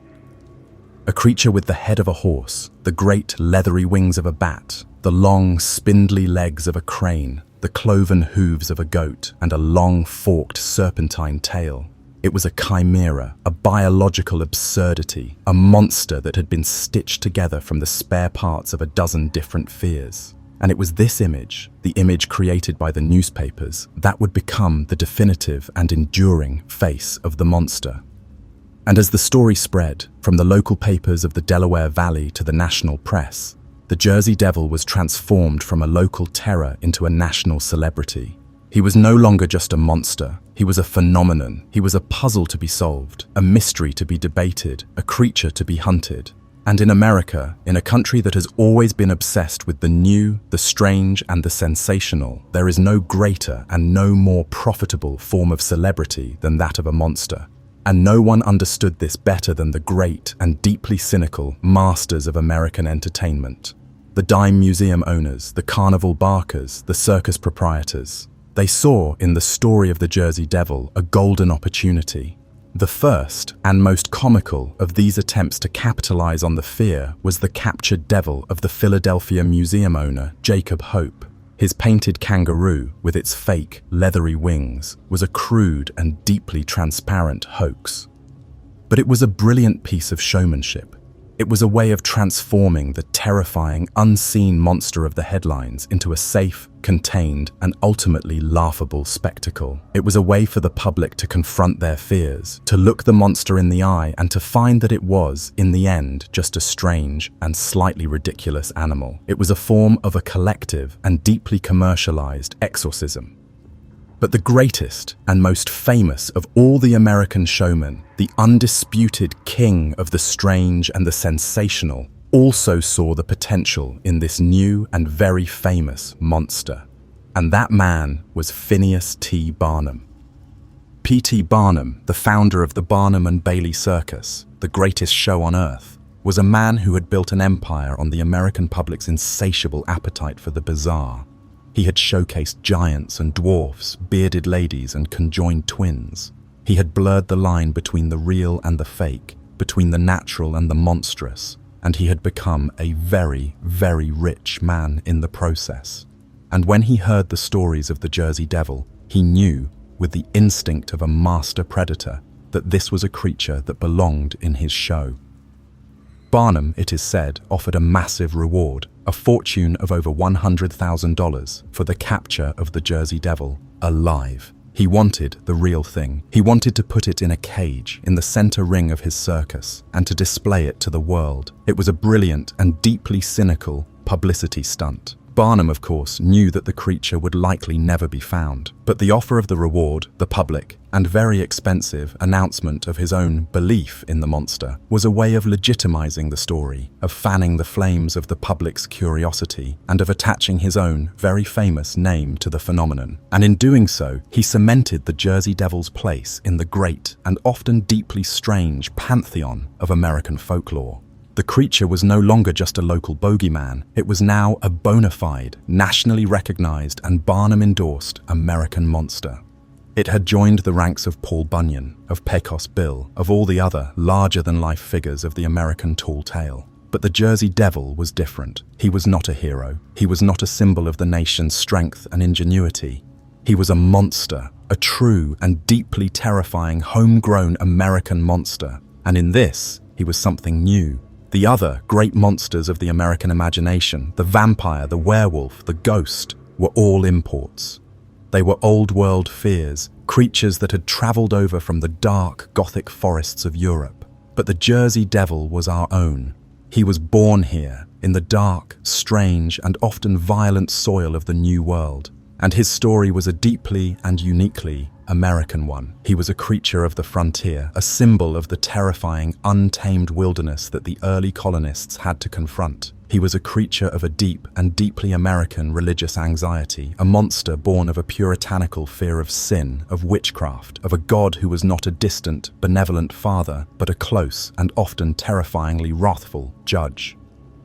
A creature with the head of a horse, the great leathery wings of a bat, the long, spindly legs of a crane, the cloven hooves of a goat, and a long, forked serpentine tail. It was a chimera, a biological absurdity, a monster that had been stitched together from the spare parts of a dozen different fears. And it was this image, the image created by the newspapers, that would become the definitive and enduring face of the monster. And as the story spread, from the local papers of the Delaware Valley to the national press, the Jersey Devil was transformed from a local terror into a national celebrity. He was no longer just a monster. He was a phenomenon. He was a puzzle to be solved, a mystery to be debated, a creature to be hunted. And in America, in a country that has always been obsessed with the new, the strange, and the sensational, there is no greater and no more profitable form of celebrity than that of a monster. And no one understood this better than the great and deeply cynical masters of American entertainment. The dime museum owners, the carnival barkers, the circus proprietors. They saw in the story of the Jersey Devil a golden opportunity. The first and most comical of these attempts to capitalize on the fear was the captured devil of the Philadelphia museum owner, Jacob Hope. His painted kangaroo, with its fake, leathery wings, was a crude and deeply transparent hoax. But it was a brilliant piece of showmanship. It was a way of transforming the terrifying, unseen monster of the headlines into a safe, contained, and ultimately laughable spectacle. It was a way for the public to confront their fears, to look the monster in the eye, and to find that it was, in the end, just a strange and slightly ridiculous animal. It was a form of a collective and deeply commercialized exorcism. But the greatest and most famous of all the American showmen, the undisputed king of the strange and the sensational, also saw the potential in this new and very famous monster. And that man was Phineas T. Barnum. P.T. Barnum, the founder of the Barnum and Bailey Circus, the greatest show on earth, was a man who had built an empire on the American public's insatiable appetite for the bizarre. He had showcased giants and dwarfs, bearded ladies and conjoined twins. He had blurred the line between the real and the fake, between the natural and the monstrous, and he had become a very, very rich man in the process. And when he heard the stories of the Jersey Devil, he knew, with the instinct of a master predator, that this was a creature that belonged in his show. Barnum, it is said, offered a massive reward, a fortune of over $100,000 for the capture of the Jersey Devil, alive. He wanted the real thing. He wanted to put it in a cage in the center ring of his circus and to display it to the world. It was a brilliant and deeply cynical publicity stunt. Barnum, of course, knew that the creature would likely never be found, but the offer of the reward, the public, and very expensive announcement of his own belief in the monster was a way of legitimizing the story, of fanning the flames of the public's curiosity, and of attaching his own very famous name to the phenomenon. And in doing so, he cemented the Jersey Devil's place in the great and often deeply strange pantheon of American folklore. The creature was no longer just a local bogeyman. It was now a bona fide, nationally recognized and Barnum-endorsed American monster. It had joined the ranks of Paul Bunyan, of Pecos Bill, of all the other larger-than-life figures of the American tall tale. But the Jersey Devil was different. He was not a hero. He was not a symbol of the nation's strength and ingenuity. He was a monster, a true and deeply terrifying homegrown American monster. And in this, he was something new. The other great monsters of the American imagination, the vampire, the werewolf, the ghost, were all imports. They were old-world fears, creatures that had traveled over from the dark, Gothic forests of Europe. But the Jersey Devil was our own. He was born here, in the dark, strange, and often violent soil of the New World. And his story was a deeply and uniquely American one. He was a creature of the frontier, a symbol of the terrifying, untamed wilderness that the early colonists had to confront. He was a creature of a deep and deeply American religious anxiety, a monster born of a puritanical fear of sin, of witchcraft, of a God who was not a distant, benevolent father, but a close and often terrifyingly wrathful judge.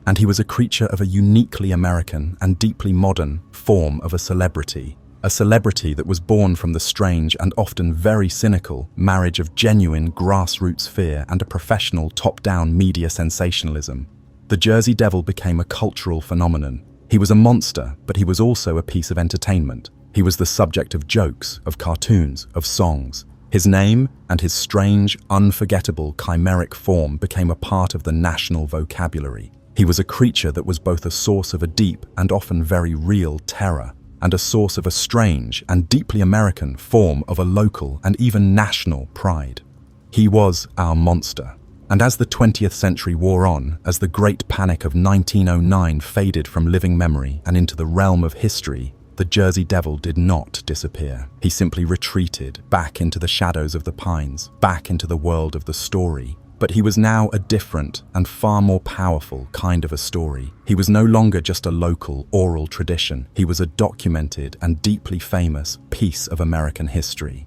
And he was a creature of a uniquely American and deeply modern form of a celebrity that was born from the strange and often very cynical marriage of genuine grassroots fear and a professional top-down media sensationalism. The Jersey Devil became a cultural phenomenon. He was a monster, but he was also a piece of entertainment. He was the subject of jokes, of cartoons, of songs. His name and his strange, unforgettable, chimeric form became a part of the national vocabulary. He was a creature that was both a source of a deep and often very real terror, and a source of a strange and deeply American form of a local and even national pride. He was our monster. And as the 20th century wore on, as the Great Panic of 1909 faded from living memory and into the realm of history, the Jersey Devil did not disappear. He simply retreated back into the shadows of the pines, back into the world of the story. But he was now a different and far more powerful kind of a story. He was no longer just a local, oral tradition. He was a documented and deeply famous piece of American history.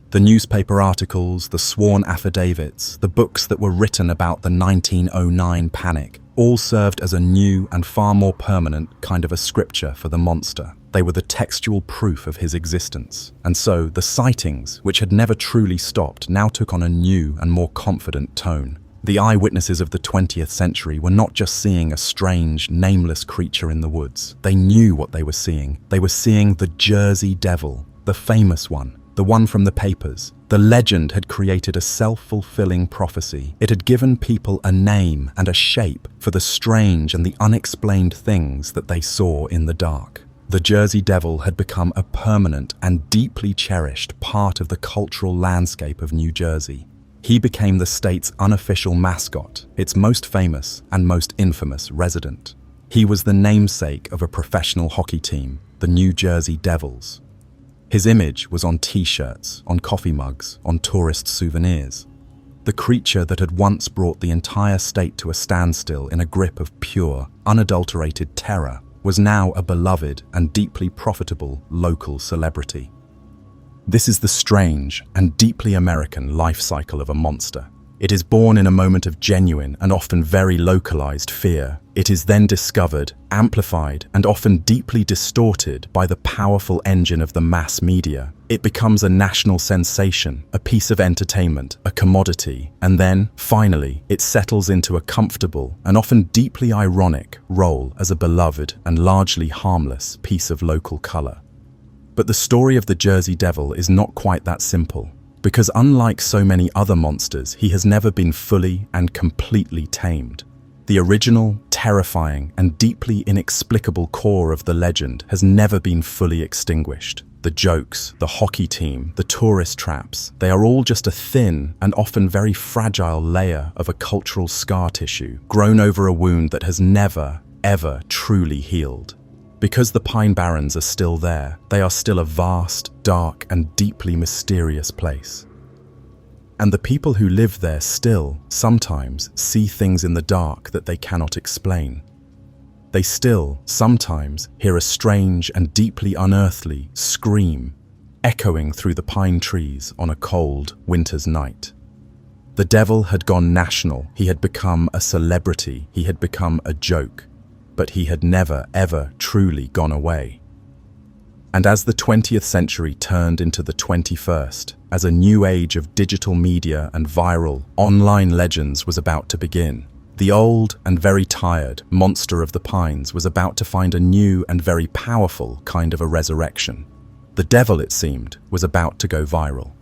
The newspaper articles, the sworn affidavits, the books that were written about the 1909 panic, all served as a new and far more permanent kind of a scripture for the monster. They were the textual proof of his existence. And so, the sightings, which had never truly stopped, now took on a new and more confident tone. The eyewitnesses of the 20th century were not just seeing a strange, nameless creature in the woods. They knew what they were seeing. They were seeing the Jersey Devil, the famous one, the one from the papers. The legend had created a self-fulfilling prophecy. It had given people a name and a shape for the strange and the unexplained things that they saw in the dark. The Jersey Devil had become a permanent and deeply cherished part of the cultural landscape of New Jersey. He became the state's unofficial mascot, its most famous and most infamous resident. He was the namesake of a professional hockey team, the New Jersey Devils. His image was on t-shirts, on coffee mugs, on tourist souvenirs. The creature that had once brought the entire state to a standstill in a grip of pure, unadulterated terror was now a beloved and deeply profitable local celebrity. This is the strange and deeply American life cycle of a monster. It is born in a moment of genuine and often very localized fear. It is then discovered, amplified, and often deeply distorted by the powerful engine of the mass media. It becomes a national sensation, a piece of entertainment, a commodity, and then, finally, it settles into a comfortable and often deeply ironic role as a beloved and largely harmless piece of local color. But the story of the Jersey Devil is not quite that simple. Because unlike so many other monsters, he has never been fully and completely tamed. The original, terrifying, and deeply inexplicable core of the legend has never been fully extinguished. The jokes, the hockey team, the tourist traps, they are all just a thin and often very fragile layer of a cultural scar tissue, grown over a wound that has never, ever truly healed. Because the Pine Barrens are still there, they are still a vast, dark, and deeply mysterious place. And the people who live there still, sometimes, see things in the dark that they cannot explain. They still, sometimes, hear a strange and deeply unearthly scream, echoing through the pine trees on a cold winter's night. The devil had gone national. He had become a celebrity. He had become a joke. But he had never, ever truly gone away. And as the 20th century turned into the 21st, as a new age of digital media and viral, online legends was about to begin, The old and very tired monster of the pines was about to find a new and very powerful kind of a resurrection. The devil, it seemed, was about to go viral.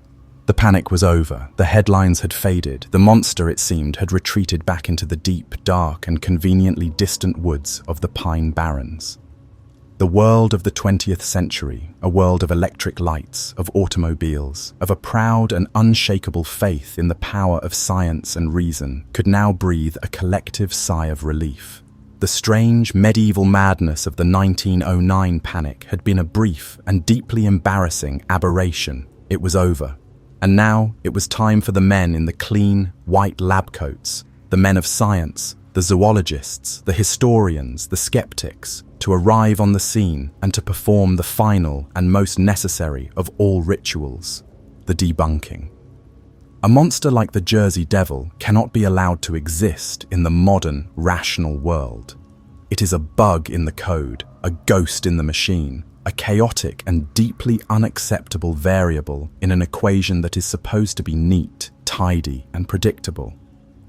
The panic was over, the headlines had faded, the monster, it seemed, had retreated back into the deep, dark and conveniently distant woods of the Pine Barrens. The world of the 20th century, a world of electric lights, of automobiles, of a proud and unshakable faith in the power of science and reason, could now breathe a collective sigh of relief. The strange medieval madness of the 1909 panic had been a brief and deeply embarrassing aberration. It was over. And now it was time for the men in the clean, white lab coats, the men of science, the zoologists, the historians, the skeptics, to arrive on the scene and to perform the final and most necessary of all rituals, the debunking. A monster like the Jersey Devil cannot be allowed to exist in the modern, rational world. It is a bug in the code, a ghost in the machine, a chaotic and deeply unacceptable variable in an equation that is supposed to be neat, tidy, and predictable.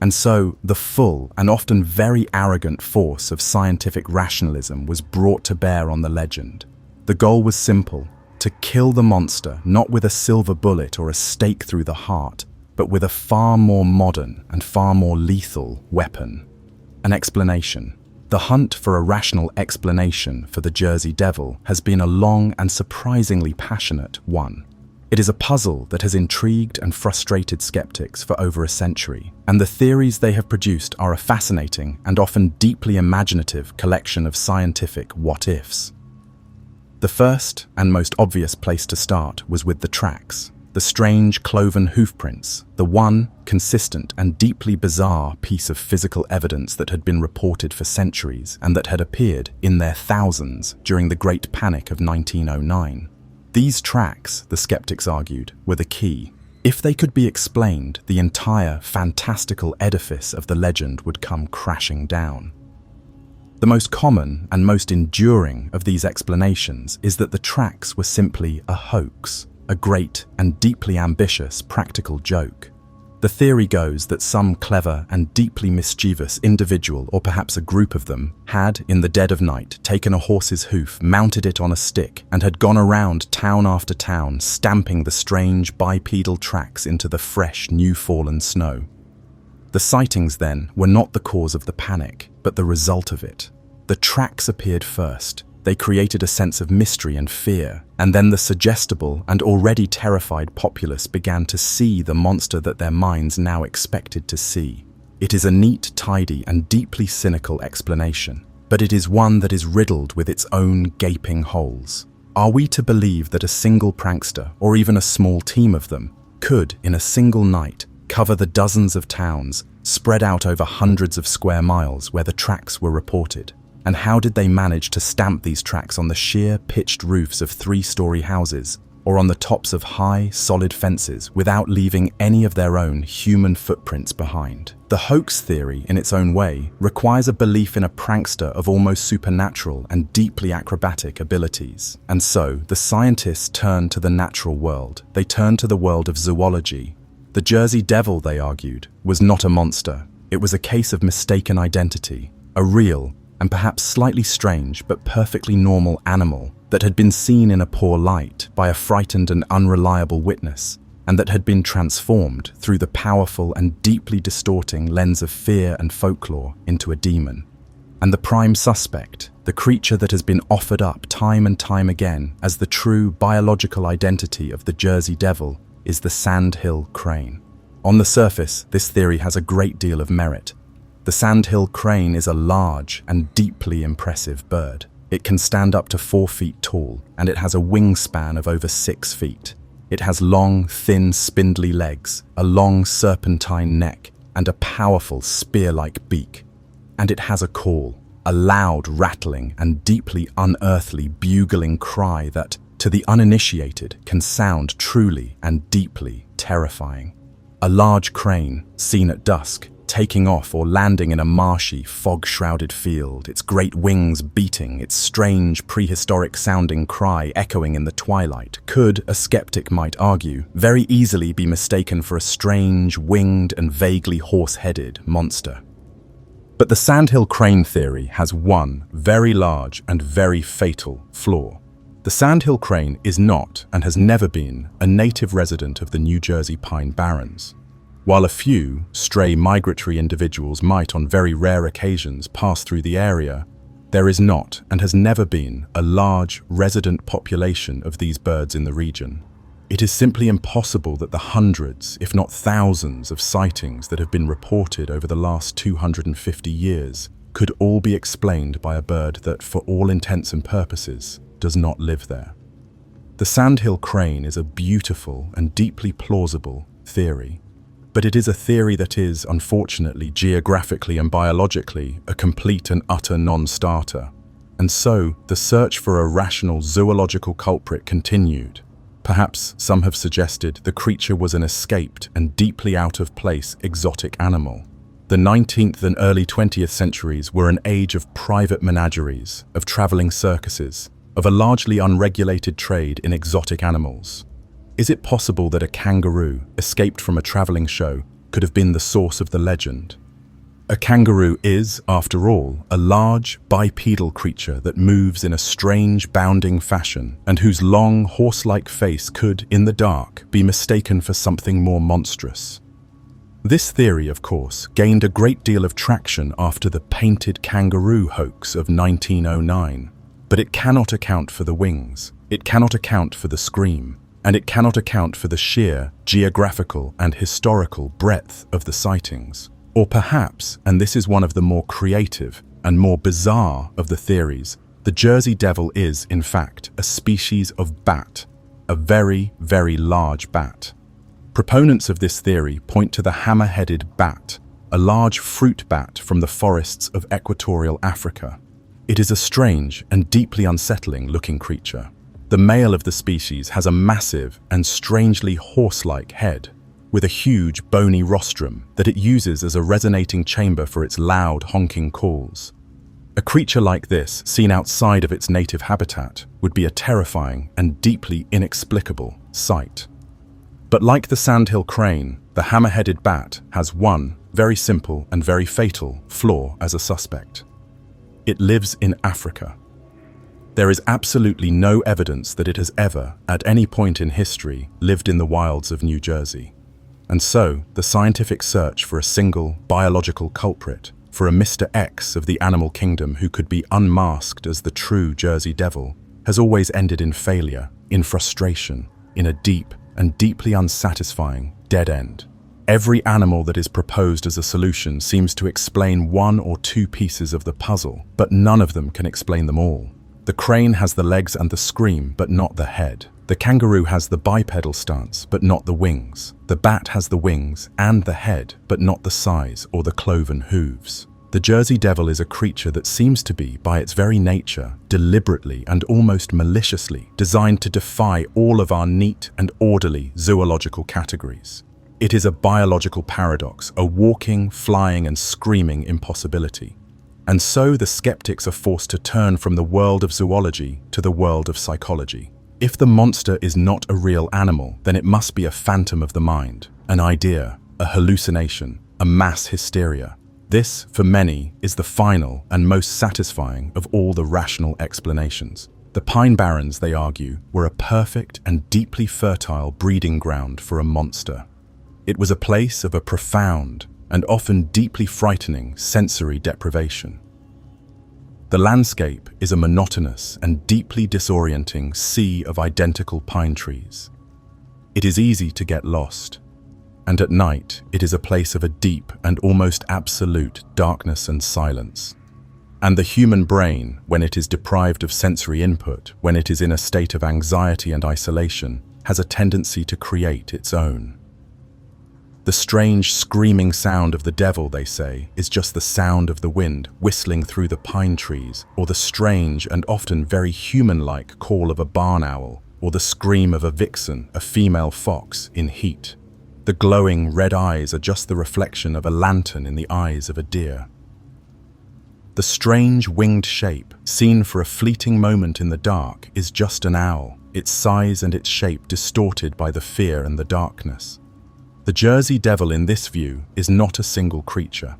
And so, the full and often very arrogant force of scientific rationalism was brought to bear on the legend. The goal was simple: to kill the monster not with a silver bullet or a stake through the heart, but with a far more modern and far more lethal weapon. An explanation. The hunt for a rational explanation for the Jersey Devil has been a long and surprisingly passionate one. It is a puzzle that has intrigued and frustrated skeptics for over a century, and the theories they have produced are a fascinating and often deeply imaginative collection of scientific what-ifs. The first and most obvious place to start was with the tracks, the strange cloven hoofprints, the one consistent and deeply bizarre piece of physical evidence that had been reported for centuries and that had appeared in their thousands during the Great Panic of 1909. These tracks, the skeptics argued, were the key. If they could be explained, the entire fantastical edifice of the legend would come crashing down. The most common and most enduring of these explanations is that the tracks were simply a hoax, a great and deeply ambitious practical joke. The theory goes that some clever and deeply mischievous individual, or perhaps a group of them, had, in the dead of night, taken a horse's hoof, mounted it on a stick, and had gone around town after town, stamping the strange bipedal tracks into the fresh, new-fallen snow. The sightings, then, were not the cause of the panic, but the result of it. The tracks appeared first. They created a sense of mystery and fear, and then the suggestible and already terrified populace began to see the monster that their minds now expected to see. It is a neat, tidy, and deeply cynical explanation, but it is one that is riddled with its own gaping holes. Are we to believe that a single prankster, or even a small team of them, could, in a single night, cover the dozens of towns, spread out over hundreds of square miles where the tracks were reported? And how did they manage to stamp these tracks on the sheer, pitched roofs of three-story houses, or on the tops of high, solid fences, without leaving any of their own human footprints behind? The hoax theory, in its own way, requires a belief in a prankster of almost supernatural and deeply acrobatic abilities. And so, the scientists turned to the natural world. They turned to the world of zoology. The Jersey Devil, they argued, was not a monster. It was a case of mistaken identity, a real, and perhaps slightly strange but perfectly normal animal that had been seen in a poor light by a frightened and unreliable witness, and that had been transformed through the powerful and deeply distorting lens of fear and folklore into a demon. And the prime suspect, the creature that has been offered up time and time again as the true biological identity of the Jersey Devil, is the sandhill crane. On the surface, this theory has a great deal of merit. The sandhill crane is a large and deeply impressive bird. It can stand up to 4 feet tall, and it has a wingspan of over 6 feet. It has long, thin, spindly legs, a long serpentine neck, and a powerful spear-like beak. And it has a call, a loud, rattling, and deeply unearthly bugling cry that, to the uninitiated, can sound truly and deeply terrifying. A large crane, seen at dusk, taking off or landing in a marshy, fog-shrouded field, its great wings beating, its strange, prehistoric-sounding cry echoing in the twilight, could, a skeptic might argue, very easily be mistaken for a strange, winged and vaguely horse-headed monster. But the sandhill crane theory has one very large and very fatal flaw. The sandhill crane is not, and has never been, a native resident of the New Jersey Pine Barrens. While a few stray migratory individuals might on very rare occasions pass through the area, there is not, and has never been, a large resident population of these birds in the region. It is simply impossible that the hundreds, if not thousands, of sightings that have been reported over the last 250 years could all be explained by a bird that, for all intents and purposes, does not live there. The sandhill crane is a beautiful and deeply plausible theory, but it is a theory that is, unfortunately, geographically and biologically, a complete and utter non-starter. And so, the search for a rational zoological culprit continued. Perhaps some have suggested the creature was an escaped and deeply out-of-place exotic animal. The 19th and early 20th centuries were an age of private menageries, of traveling circuses, of a largely unregulated trade in exotic animals. Is it possible that a kangaroo, escaped from a traveling show, could have been the source of the legend? A kangaroo is, after all, a large, bipedal creature that moves in a strange, bounding fashion, and whose long, horse-like face could, in the dark, be mistaken for something more monstrous. This theory, of course, gained a great deal of traction after the painted kangaroo hoax of 1909, but it cannot account for the wings, it cannot account for the scream, and it cannot account for the sheer geographical and historical breadth of the sightings. Or perhaps, and this is one of the more creative and more bizarre of the theories, the Jersey Devil is, in fact, a species of bat, a very, very large bat. Proponents of this theory point to the hammer-headed bat, a large fruit bat from the forests of equatorial Africa. It is a strange and deeply unsettling-looking creature. The male of the species has a massive and strangely horse-like head, with a huge bony rostrum that it uses as a resonating chamber for its loud honking calls. A creature like this, seen outside of its native habitat, would be a terrifying and deeply inexplicable sight. But like the sandhill crane, the hammer-headed bat has one very simple and very fatal flaw as a suspect. It lives in Africa. There is absolutely no evidence that it has ever, at any point in history, lived in the wilds of New Jersey. And so, the scientific search for a single biological culprit, for a Mr. X of the animal kingdom who could be unmasked as the true Jersey Devil, has always ended in failure, in frustration, in a deep and deeply unsatisfying dead end. Every animal that is proposed as a solution seems to explain one or two pieces of the puzzle, but none of them can explain them all. The crane has the legs and the scream, but not the head. The kangaroo has the bipedal stance, but not the wings. The bat has the wings and the head, but not the size or the cloven hooves. The Jersey Devil is a creature that seems to be, by its very nature, deliberately and almost maliciously designed to defy all of our neat and orderly zoological categories. It is a biological paradox, a walking, flying, and screaming impossibility. And so the skeptics are forced to turn from the world of zoology to the world of psychology. If the monster is not a real animal, then it must be a phantom of the mind, an idea, a hallucination, a mass hysteria. This, for many, is the final and most satisfying of all the rational explanations. The Pine Barrens, they argue, were a perfect and deeply fertile breeding ground for a monster. It was a place of a profound and often deeply frightening sensory deprivation. The landscape is a monotonous and deeply disorienting sea of identical pine trees. It is easy to get lost, and at night it is a place of a deep and almost absolute darkness and silence. And the human brain, when it is deprived of sensory input, when it is in a state of anxiety and isolation, has a tendency to create its own. The strange screaming sound of the devil, they say, is just the sound of the wind whistling through the pine trees, or the strange and often very human-like call of a barn owl, or the scream of a vixen, a female fox, in heat. The glowing red eyes are just the reflection of a lantern in the eyes of a deer. The strange winged shape, seen for a fleeting moment in the dark, is just an owl, its size and its shape distorted by the fear and the darkness. The Jersey Devil in this view is not a single creature.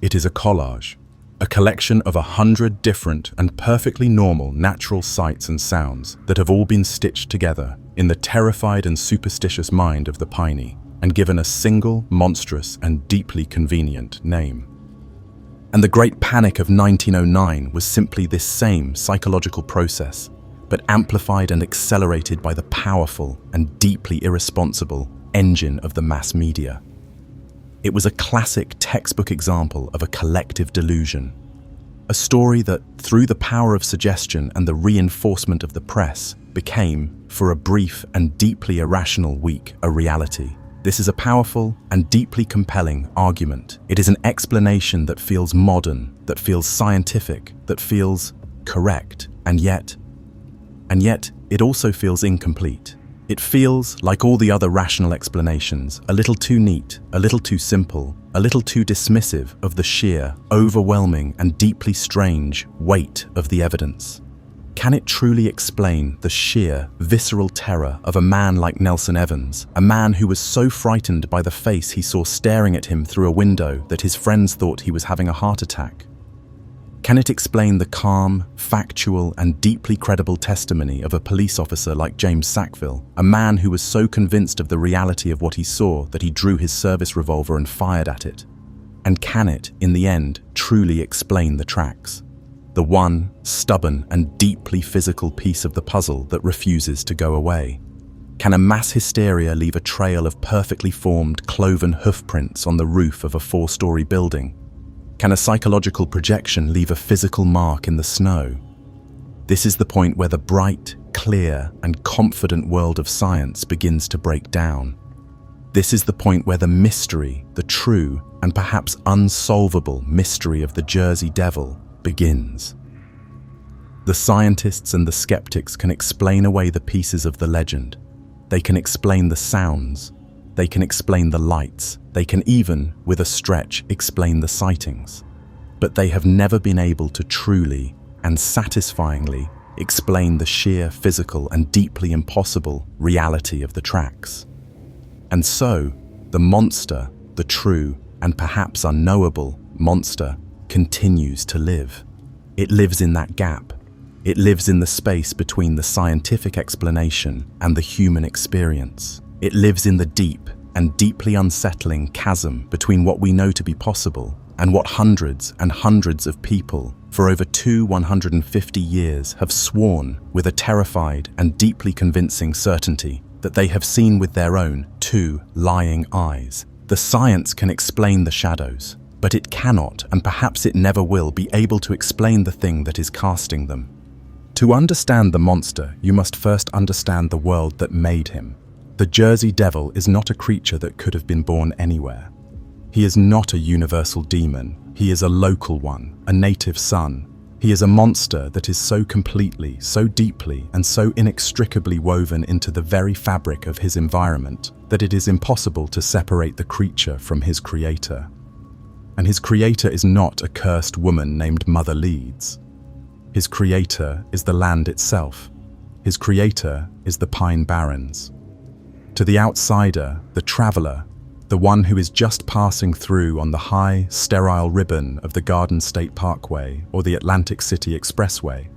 It is a collage, a collection of 100 different and perfectly normal natural sights and sounds that have all been stitched together in the terrified and superstitious mind of the Piney and given a single, monstrous and deeply convenient name. And the Great Panic of 1909 was simply this same psychological process, but amplified and accelerated by the powerful and deeply irresponsible engine of the mass media. It was a classic textbook example of a collective delusion, a story that, through the power of suggestion and the reinforcement of the press, became, for a brief and deeply irrational week, a reality. This is a powerful and deeply compelling argument. It is an explanation that feels modern, that feels scientific, that feels correct, and yet it also feels incomplete. It feels, like all the other rational explanations, a little too neat, a little too simple, a little too dismissive of the sheer, overwhelming and deeply strange weight of the evidence. Can it truly explain the sheer, visceral terror of a man like Nelson Evans, a man who was so frightened by the face he saw staring at him through a window that his friends thought he was having a heart attack? Can it explain the calm, factual, and deeply credible testimony of a police officer like James Sackville, a man who was so convinced of the reality of what he saw that he drew his service revolver and fired at it? And can it, in the end, truly explain the tracks? The one, stubborn and deeply physical piece of the puzzle that refuses to go away? Can a mass hysteria leave a trail of perfectly formed, cloven hoofprints on the roof of a 4-story building? Can a psychological projection leave a physical mark in the snow? This is the point where the bright, clear, and confident world of science begins to break down. This is the point where the mystery, the true and perhaps unsolvable mystery of the Jersey Devil begins. The scientists and the skeptics can explain away the pieces of the legend. They can explain the sounds. They can explain the lights. They can even, with a stretch, explain the sightings. But they have never been able to truly and satisfyingly explain the sheer physical and deeply impossible reality of the tracks. And so, the monster, the true and perhaps unknowable monster, continues to live. It lives in that gap. It lives in the space between the scientific explanation and the human experience. It lives in the deep and deeply unsettling chasm between what we know to be possible and what hundreds and hundreds of people for over 150 years have sworn with a terrified and deeply convincing certainty that they have seen with their own 2 lying eyes. The science can explain the shadows, but it cannot, and perhaps it never will, be able to explain the thing that is casting them. To understand the monster, you must first understand the world that made him. The Jersey Devil is not a creature that could have been born anywhere. He is not a universal demon. He is a local one, a native son. He is a monster that is so completely, so deeply, and so inextricably woven into the very fabric of his environment that it is impossible to separate the creature from his creator. And his creator is not a cursed woman named Mother Leeds. His creator is the land itself. His creator is the Pine Barrens. To the outsider, the traveler, the one who is just passing through on the high, sterile ribbon of the Garden State Parkway or the Atlantic City Expressway,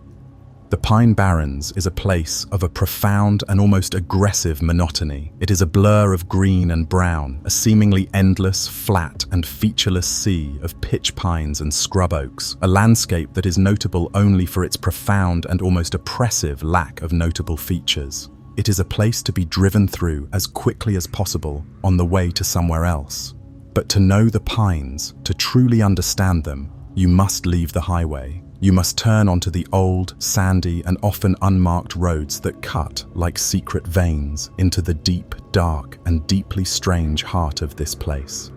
the Pine Barrens is a place of a profound and almost aggressive monotony. It is a blur of green and brown, a seemingly endless, flat and featureless sea of pitch pines and scrub oaks, a landscape that is notable only for its profound and almost oppressive lack of notable features. It is a place to be driven through as quickly as possible on the way to somewhere else. But to know the pines, to truly understand them, you must leave the highway. You must turn onto the old, sandy, and often unmarked roads that cut, like secret veins, into the deep, dark, and deeply strange heart of this place.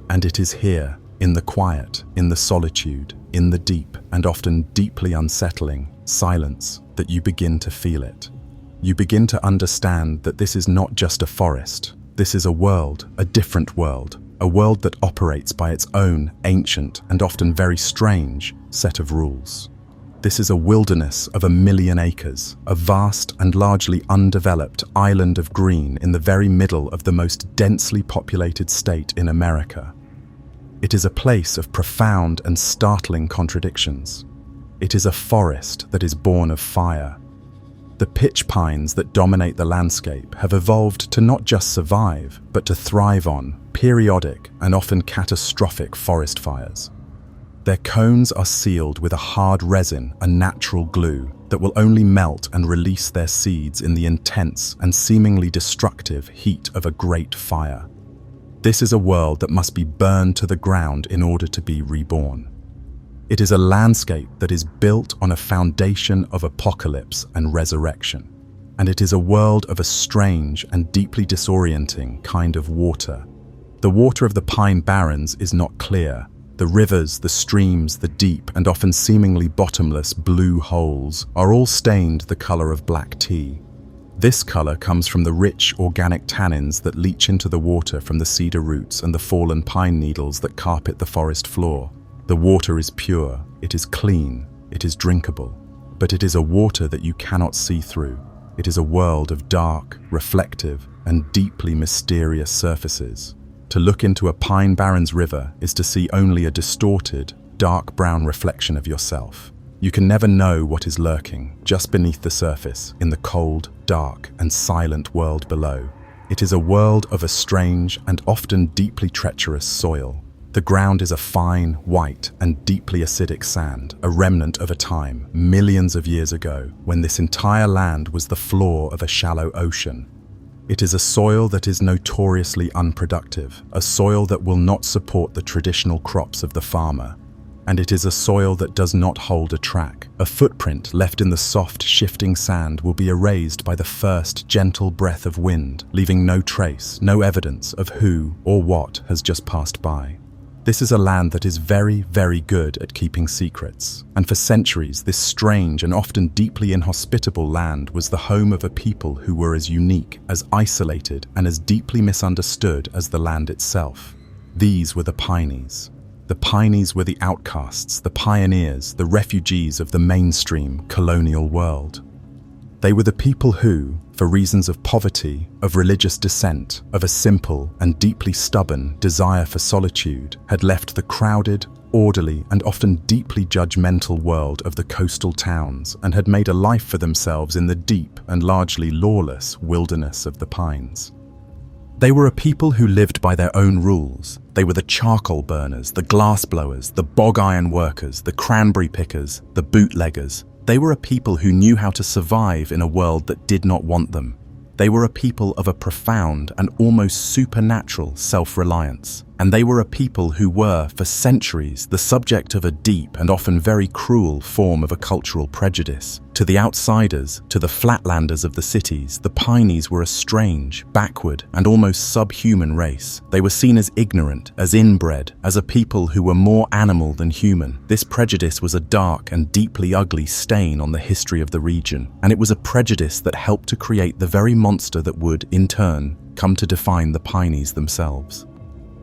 And it is here, in the quiet, in the solitude, in the deep, and often deeply unsettling silence, that you begin to feel it. You begin to understand that this is not just a forest. This is a world, a different world, a world that operates by its own ancient and often very strange set of rules. This is a wilderness of 1,000,000 acres, a vast and largely undeveloped island of green in the very middle of the most densely populated state in America. It is a place of profound and startling contradictions. It is a forest that is born of fire. The pitch pines that dominate the landscape have evolved to not just survive, but to thrive on periodic and often catastrophic forest fires. Their cones are sealed with a hard resin, a natural glue, that will only melt and release their seeds in the intense and seemingly destructive heat of a great fire. This is a world that must be burned to the ground in order to be reborn. It is a landscape that is built on a foundation of apocalypse and resurrection. And it is a world of a strange and deeply disorienting kind of water. The water of the Pine Barrens is not clear. The rivers, the streams, the deep and often seemingly bottomless blue holes are all stained the color of black tea. This color comes from the rich organic tannins that leach into the water from the cedar roots and the fallen pine needles that carpet the forest floor. The water is pure, it is clean, it is drinkable, but it is a water that you cannot see through. It is a world of dark, reflective, and deeply mysterious surfaces. To look into a Pine Barrens river is to see only a distorted, dark brown reflection of yourself. You can never know what is lurking just beneath the surface in the cold, dark, and silent world below. It is a world of a strange and often deeply treacherous soil. The ground is a fine, white, and deeply acidic sand, a remnant of a time, millions of years ago, when this entire land was the floor of a shallow ocean. It is a soil that is notoriously unproductive, a soil that will not support the traditional crops of the farmer. And it is a soil that does not hold a track. A footprint left in the soft, shifting sand will be erased by the first gentle breath of wind, leaving no trace, no evidence of who or what has just passed by. This is a land that is very, very good at keeping secrets. And for centuries, this strange and often deeply inhospitable land was the home of a people who were as unique, as isolated, and as deeply misunderstood as the land itself. These were the Pineys. The Pineys were the outcasts, the pioneers, the refugees of the mainstream colonial world. They were the people who, for reasons of poverty, of religious dissent, of a simple and deeply stubborn desire for solitude, had left the crowded, orderly, and often deeply judgmental world of the coastal towns and had made a life for themselves in the deep and largely lawless wilderness of the pines. They were a people who lived by their own rules. They were the charcoal burners, the glass blowers, the bog iron workers, the cranberry pickers, the bootleggers. They were a people who knew how to survive in a world that did not want them. They were a people of a profound and almost supernatural self-reliance. And they were a people who were, for centuries, the subject of a deep and often very cruel form of a cultural prejudice. To the outsiders, to the flatlanders of the cities, the Pineys were a strange, backward, and almost subhuman race. They were seen as ignorant, as inbred, as a people who were more animal than human. This prejudice was a dark and deeply ugly stain on the history of the region, and it was a prejudice that helped to create the very monster that would, in turn, come to define the Pineys themselves.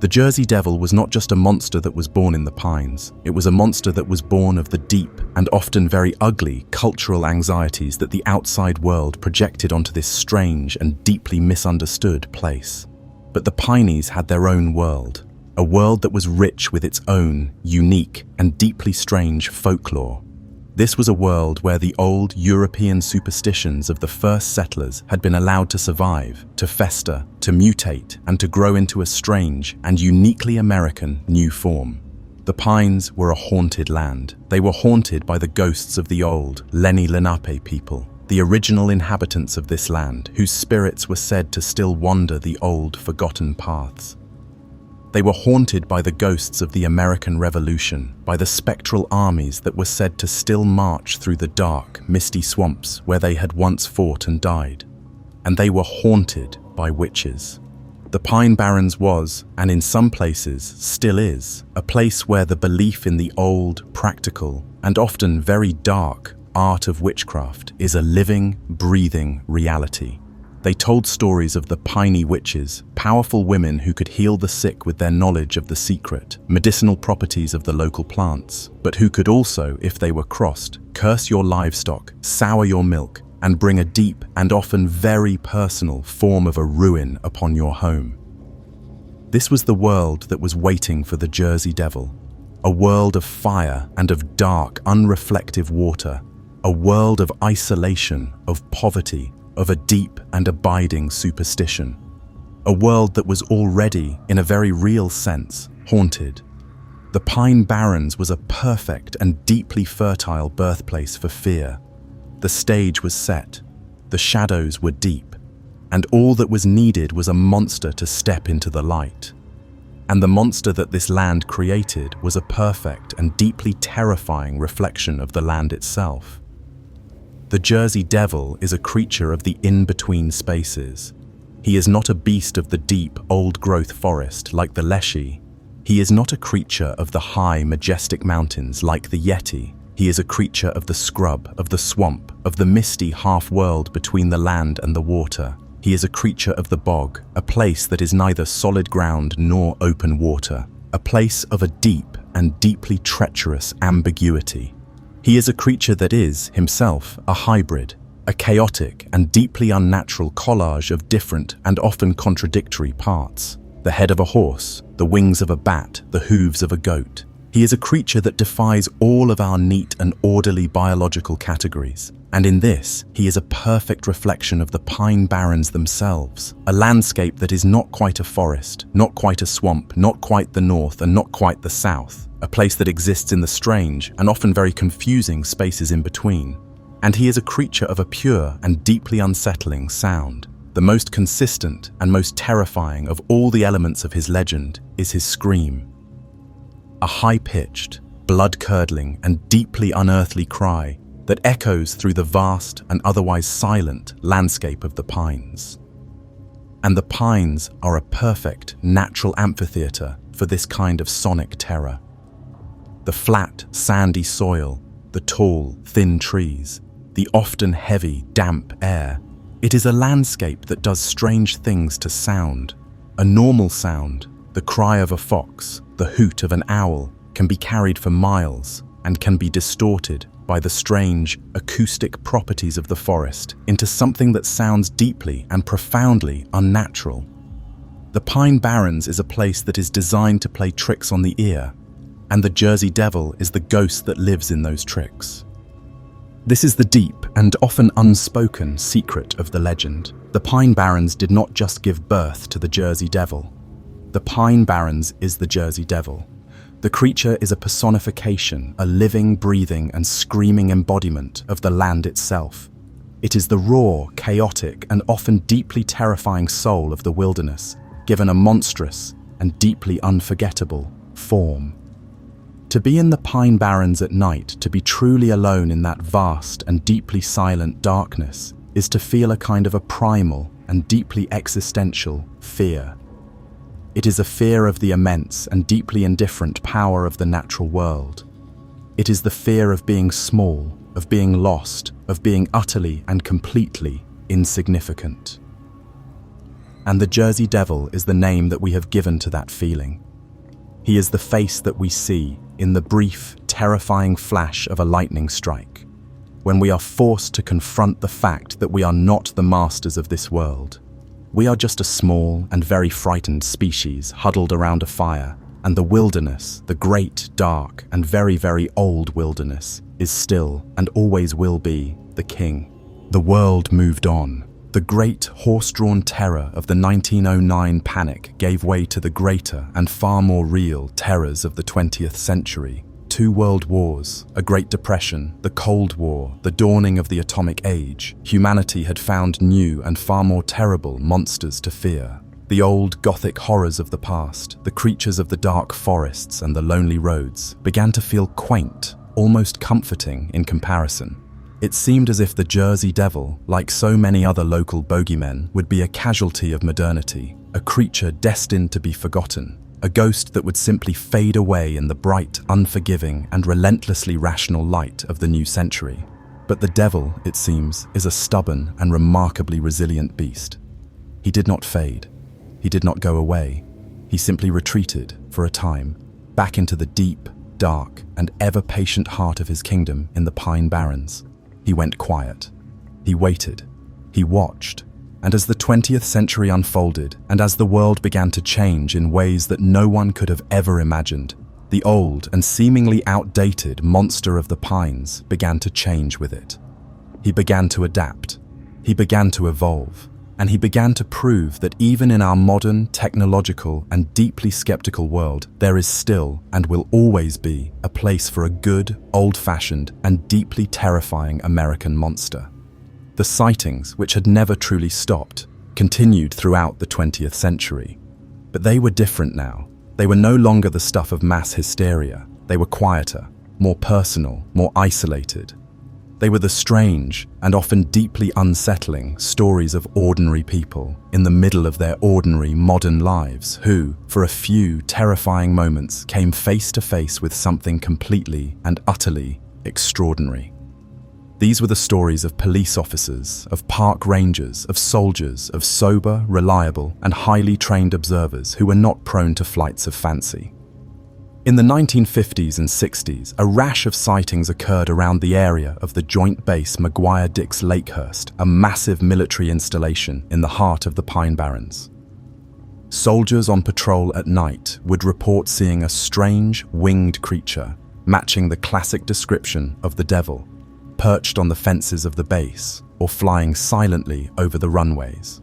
The Jersey Devil was not just a monster that was born in the pines. It was a monster that was born of the deep and often very ugly cultural anxieties that the outside world projected onto this strange and deeply misunderstood place. But the Pineys had their own world, a world that was rich with its own unique and deeply strange folklore. This was a world where the old European superstitions of the first settlers had been allowed to survive, to fester, to mutate, and to grow into a strange and uniquely American new form. The Pines were a haunted land. They were haunted by the ghosts of the old Lenni Lenape people, the original inhabitants of this land, whose spirits were said to still wander the old, forgotten paths. They were haunted by the ghosts of the American Revolution, by the spectral armies that were said to still march through the dark, misty swamps where they had once fought and died. And they were haunted by witches. The Pine Barrens was, and in some places still is, a place where the belief in the old, practical, and often very dark art of witchcraft is a living, breathing reality. They told stories of the Piney witches, powerful women who could heal the sick with their knowledge of the secret, medicinal properties of the local plants, but who could also, if they were crossed, curse your livestock, sour your milk, and bring a deep and often very personal form of a ruin upon your home. This was the world that was waiting for the Jersey Devil. A world of fire and of dark, unreflective water. A world of isolation, of poverty, of a deep and abiding superstition. A world that was already, in a very real sense, haunted. The Pine Barrens was a perfect and deeply fertile birthplace for fear. The stage was set, the shadows were deep, and all that was needed was a monster to step into the light. And the monster that this land created was a perfect and deeply terrifying reflection of the land itself. The Jersey Devil is a creature of the in-between spaces. He is not a beast of the deep, old-growth forest like the leshy. He is not a creature of the high, majestic mountains like the yeti. He is a creature of the scrub, of the swamp, of the misty half-world between the land and the water. He is a creature of the bog, a place that is neither solid ground nor open water, a place of a deep and deeply treacherous ambiguity. He is a creature that is, himself, a hybrid, a chaotic and deeply unnatural collage of different and often contradictory parts. The head of a horse, the wings of a bat, the hooves of a goat. He is a creature that defies all of our neat and orderly biological categories. And in this, he is a perfect reflection of the Pine Barrens themselves, a landscape that is not quite a forest, not quite a swamp, not quite the north and not quite the south, a place that exists in the strange and often very confusing spaces in between. And he is a creature of a pure and deeply unsettling sound. The most consistent and most terrifying of all the elements of his legend is his scream. A high-pitched, blood-curdling and deeply unearthly cry that echoes through the vast and otherwise silent landscape of the pines. And the pines are a perfect, natural amphitheater for this kind of sonic terror. The flat, sandy soil, the tall, thin trees, the often heavy, damp air. It is a landscape that does strange things to sound. A normal sound, the cry of a fox, the hoot of an owl, can be carried for miles and can be distorted by the strange, acoustic properties of the forest into something that sounds deeply and profoundly unnatural. The Pine Barrens is a place that is designed to play tricks on the ear, and the Jersey Devil is the ghost that lives in those tricks. This is the deep and often unspoken secret of the legend. The Pine Barrens did not just give birth to the Jersey Devil. The Pine Barrens is the Jersey Devil. The creature is a personification, a living, breathing, and screaming embodiment of the land itself. It is the raw, chaotic, and often deeply terrifying soul of the wilderness, given a monstrous and deeply unforgettable form. To be in the Pine Barrens at night, to be truly alone in that vast and deeply silent darkness, is to feel a kind of a primal and deeply existential fear. It is a fear of the immense and deeply indifferent power of the natural world. It is the fear of being small, of being lost, of being utterly and completely insignificant. And the Jersey Devil is the name that we have given to that feeling. He is the face that we see in the brief, terrifying flash of a lightning strike, when we are forced to confront the fact that we are not the masters of this world. We are just a small and very frightened species huddled around a fire, and the wilderness, the great, dark, and very, very old wilderness, is still and always will be the king. The world moved on. The great horse-drawn terror of the 1909 panic gave way to the greater and far more real terrors of the 20th century. 2 world wars, a Great Depression, the Cold War, the dawning of the atomic age. Humanity had found new and far more terrible monsters to fear. The old Gothic horrors of the past, the creatures of the dark forests and the lonely roads, began to feel quaint, almost comforting in comparison. It seemed as if the Jersey Devil, like so many other local bogeymen, would be a casualty of modernity, a creature destined to be forgotten, a ghost that would simply fade away in the bright, unforgiving, and relentlessly rational light of the new century. But the devil, it seems, is a stubborn and remarkably resilient beast. He did not fade. He did not go away. He simply retreated, for a time, back into the deep, dark, and ever-patient heart of his kingdom in the Pine Barrens. He went quiet. He waited. He watched. And as the 20th century unfolded, and as the world began to change in ways that no one could have ever imagined, the old and seemingly outdated monster of the pines began to change with it. He began to adapt, he began to evolve, and he began to prove that even in our modern, technological, and deeply skeptical world, there is still, and will always be, a place for a good, old-fashioned, and deeply terrifying American monster. The sightings, which had never truly stopped, continued throughout the 20th century. But they were different now. They were no longer the stuff of mass hysteria. They were quieter, more personal, more isolated. They were the strange, and often deeply unsettling, stories of ordinary people in the middle of their ordinary modern lives who, for a few terrifying moments, came face to face with something completely and utterly extraordinary. These were the stories of police officers, of park rangers, of soldiers, of sober, reliable, and highly trained observers who were not prone to flights of fancy. In the 1950s and 60s, a rash of sightings occurred around the area of the Joint Base McGuire-Dix Lakehurst, a massive military installation in the heart of the Pine Barrens. Soldiers on patrol at night would report seeing a strange, winged creature, matching the classic description of the devil, perched on the fences of the base or flying silently over the runways.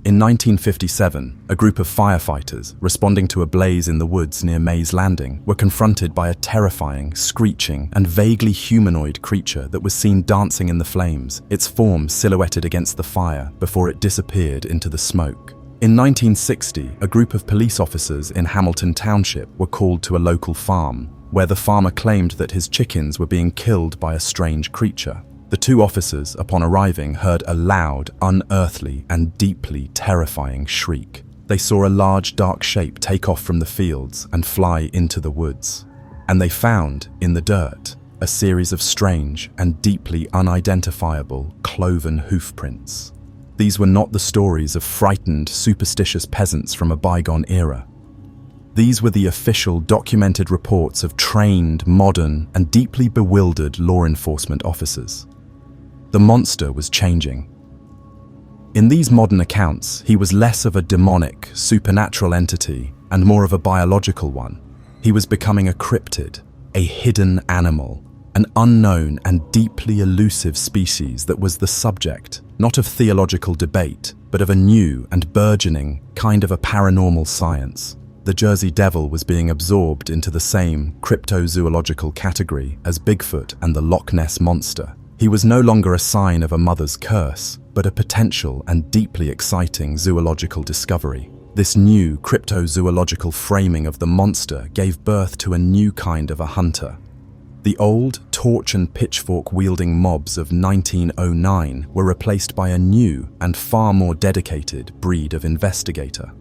In 1957, a group of firefighters responding to a blaze in the woods near Mays Landing were confronted by a terrifying, screeching, and vaguely humanoid creature that was seen dancing in the flames, its form silhouetted against the fire before it disappeared into the smoke. In 1960, a group of police officers in Hamilton Township were called to a local farm, where the farmer claimed that his chickens were being killed by a strange creature. The two officers, upon arriving, heard a loud, unearthly, and deeply terrifying shriek. They saw a large, dark shape take off from the fields and fly into the woods. And they found, in the dirt, a series of strange and deeply unidentifiable cloven hoof prints. These were not the stories of frightened, superstitious peasants from a bygone era. These were the official, documented reports of trained, modern, and deeply bewildered law enforcement officers. The monster was changing. In these modern accounts, he was less of a demonic, supernatural entity and more of a biological one. He was becoming a cryptid, a hidden animal, an unknown and deeply elusive species that was the subject, not of theological debate, but of a new and burgeoning kind of a paranormal science. The Jersey Devil was being absorbed into the same cryptozoological category as Bigfoot and the Loch Ness Monster. He was no longer a sign of a mother's curse, but a potential and deeply exciting zoological discovery. This new cryptozoological framing of the monster gave birth to a new kind of a hunter. The old torch and pitchfork-wielding mobs of 1909 were replaced by a new and far more dedicated breed of investigator.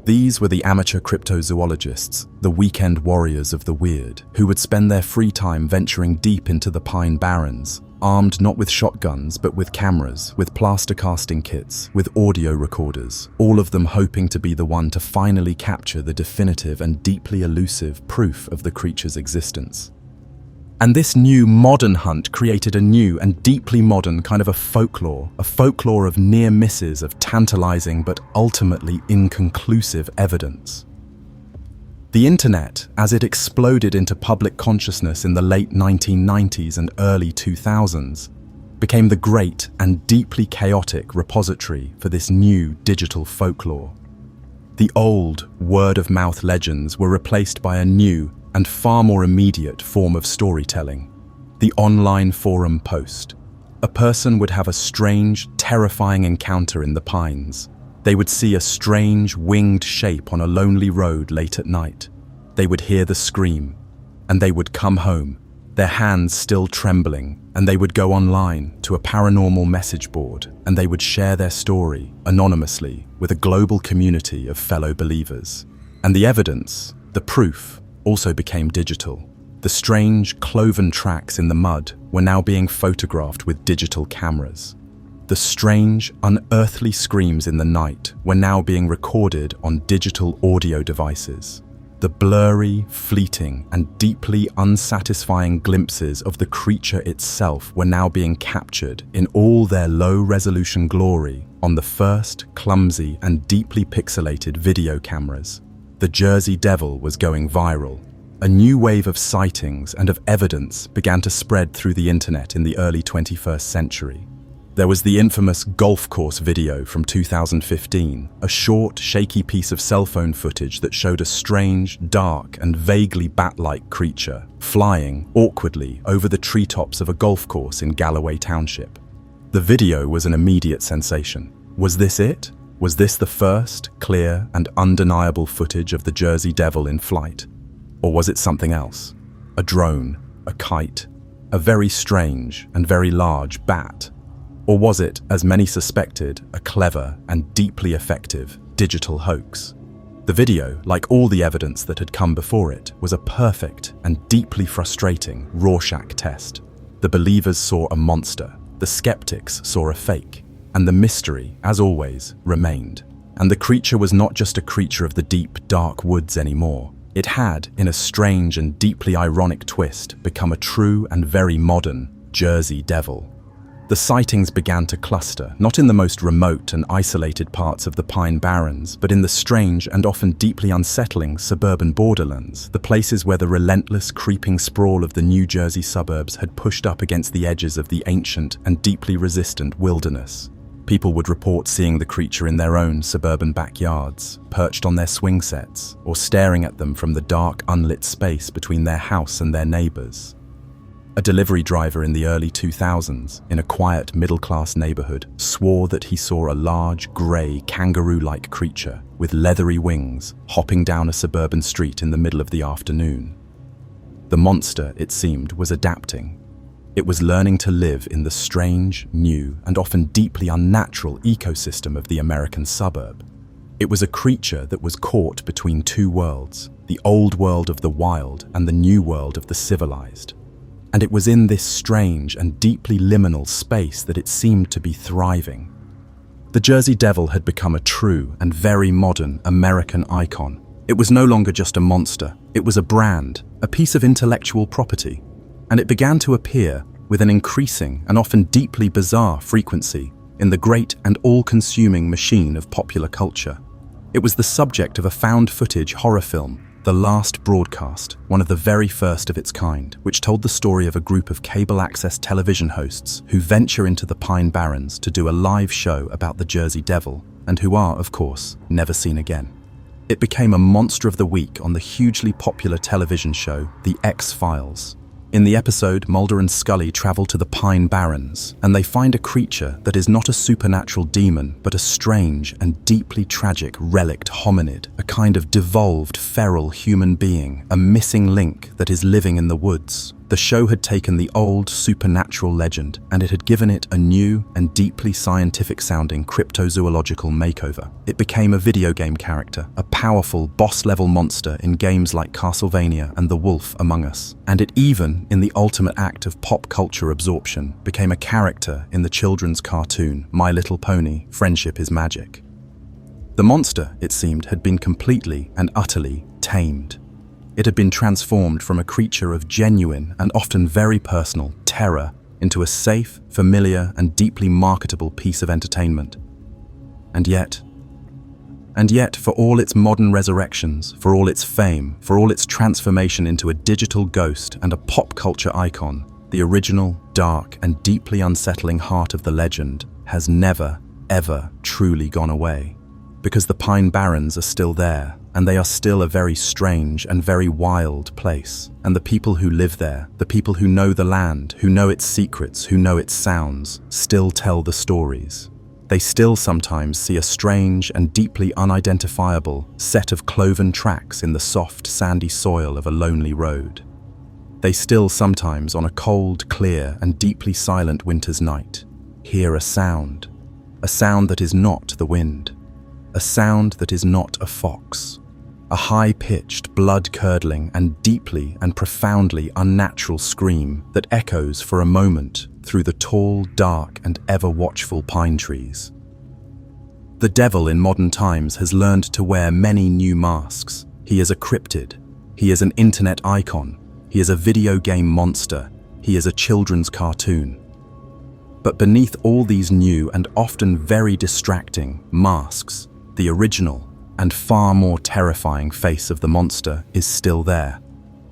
These were the amateur cryptozoologists, the weekend warriors of the weird, who would spend their free time venturing deep into the Pine Barrens, armed not with shotguns but with cameras, with plaster casting kits, with audio recorders, all of them hoping to be the one to finally capture the definitive and deeply elusive proof of the creature's existence. And this new modern hunt created a new and deeply modern kind of a folklore of near misses of tantalizing but ultimately inconclusive evidence. The internet, as it exploded into public consciousness in the late 1990s and early 2000s, became the great and deeply chaotic repository for this new digital folklore. The old word-of-mouth legends were replaced by a new and far more immediate form of storytelling, the online forum post. A person would have a strange, terrifying encounter in the pines. They would see a strange, winged shape on a lonely road late at night. They would hear the scream, and they would come home, their hands still trembling, and they would go online to a paranormal message board, and they would share their story anonymously with a global community of fellow believers. And the evidence, the proof, also became digital. The strange, cloven tracks in the mud were now being photographed with digital cameras. The strange, unearthly screams in the night were now being recorded on digital audio devices. The blurry, fleeting, and deeply unsatisfying glimpses of the creature itself were now being captured in all their low-resolution glory on the first clumsy and deeply pixelated video cameras. The Jersey Devil was going viral. A new wave of sightings and of evidence began to spread through the internet in the early 21st century. There was the infamous golf course video from 2015, a short, shaky piece of cell phone footage that showed a strange, dark, and vaguely bat-like creature flying awkwardly over the treetops of a golf course in Galloway Township. The video was an immediate sensation. Was this it? Was this the first, clear, and undeniable footage of the Jersey Devil in flight? Or was it something else? A drone, a kite, a very strange and very large bat? Or was it, as many suspected, a clever and deeply effective digital hoax? The video, like all the evidence that had come before it, was a perfect and deeply frustrating Rorschach test. The believers saw a monster, the skeptics saw a fake, and the mystery, as always, remained. And the creature was not just a creature of the deep, dark woods anymore. It had, in a strange and deeply ironic twist, become a true and very modern Jersey Devil. The sightings began to cluster, not in the most remote and isolated parts of the Pine Barrens, but in the strange and often deeply unsettling suburban borderlands, the places where the relentless, creeping sprawl of the New Jersey suburbs had pushed up against the edges of the ancient and deeply resistant wilderness. People would report seeing the creature in their own suburban backyards, perched on their swing sets, or staring at them from the dark, unlit space between their house and their neighbors. A delivery driver in the early 2000s, in a quiet middle-class neighborhood, swore that he saw a large, grey, kangaroo-like creature with leathery wings hopping down a suburban street in the middle of the afternoon. The monster, it seemed, was adapting. It was learning to live in the strange, new, and often deeply unnatural ecosystem of the American suburb. It was a creature that was caught between two worlds, the old world of the wild and the new world of the civilized. And it was in this strange and deeply liminal space that it seemed to be thriving. The Jersey Devil had become a true and very modern American icon. It was no longer just a monster, it was a brand, a piece of intellectual property. And it began to appear with an increasing and often deeply bizarre frequency in the great and all-consuming machine of popular culture. It was the subject of a found footage horror film, The Last Broadcast, one of the very first of its kind, which told the story of a group of cable-access television hosts who venture into the Pine Barrens to do a live show about the Jersey Devil, and who are, of course, never seen again. It became a monster of the week on the hugely popular television show The X-Files. In the episode, Mulder and Scully travel to the Pine Barrens, and they find a creature that is not a supernatural demon, but a strange and deeply tragic relict hominid, a kind of devolved, feral human being, a missing link that is living in the woods. The show had taken the old supernatural legend, and it had given it a new and deeply scientific-sounding cryptozoological makeover. It became a video game character, a powerful, boss-level monster in games like Castlevania and The Wolf Among Us. And it even, in the ultimate act of pop culture absorption, became a character in the children's cartoon My Little Pony: Friendship is Magic. The monster, it seemed, had been completely and utterly tamed. It had been transformed from a creature of genuine and often very personal terror into a safe, familiar, and deeply marketable piece of entertainment. And yet, for all its modern resurrections, for all its fame, for all its transformation into a digital ghost and a pop culture icon, the original, dark, and deeply unsettling heart of the legend has never, ever truly gone away. Because the Pine Barrens are still there, and they are still a very strange and very wild place. And the people who live there, the people who know the land, who know its secrets, who know its sounds, still tell the stories. They still sometimes see a strange and deeply unidentifiable set of cloven tracks in the soft, sandy soil of a lonely road. They still sometimes, on a cold, clear, and deeply silent winter's night, hear a sound that is not the wind, a sound that is not a fox, a high-pitched, blood-curdling, and deeply and profoundly unnatural scream that echoes for a moment through the tall, dark, and ever-watchful pine trees. The devil in modern times has learned to wear many new masks, He is a cryptid. He is an internet icon. He is a video game monster. He is a children's cartoon. But beneath all these new and often very distracting masks, the original and far more terrifying face of the monster is still there.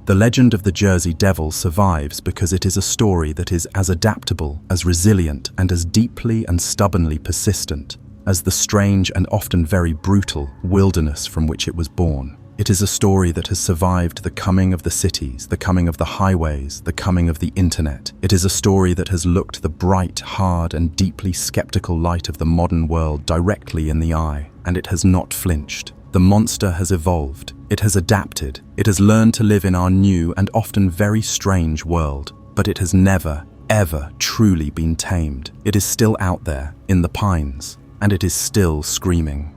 The legend of the Jersey Devil survives because it is a story that is as adaptable, as resilient, and as deeply and stubbornly persistent as the strange and often very brutal wilderness from which it was born. It is a story that has survived the coming of the cities, the coming of the highways, the coming of the internet. It is a story that has looked the bright, hard, and deeply skeptical light of the modern world directly in the eye, and it has not flinched. The monster has evolved. It has adapted. It has learned to live in our new and often very strange world, but it has never, ever truly been tamed. It is still out there, in the pines, and it is still screaming.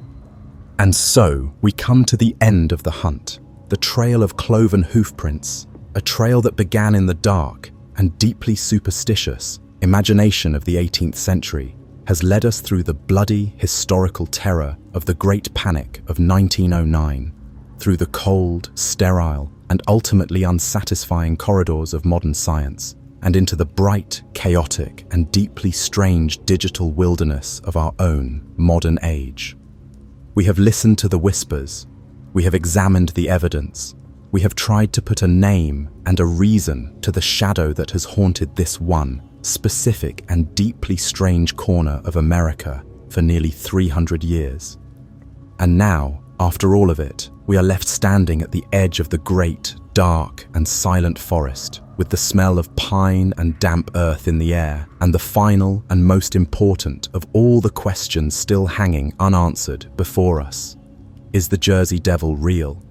And so, we come to the end of the hunt, the trail of cloven hoofprints, a trail that began in the dark and deeply superstitious imagination of the 18th century, has led us through the bloody historical terror of the Great Panic of 1909, through the cold, sterile, and ultimately unsatisfying corridors of modern science, and into the bright, chaotic, and deeply strange digital wilderness of our own modern age. We have listened to the whispers. We have examined the evidence. We have tried to put a name and a reason to the shadow that has haunted this one specific and deeply strange corner of America for nearly 300 years. And now, after all of it, we are left standing at the edge of the great, dark, and silent forest, with the smell of pine and damp earth in the air, and the final and most important of all the questions still hanging unanswered before us. Is the Jersey Devil real?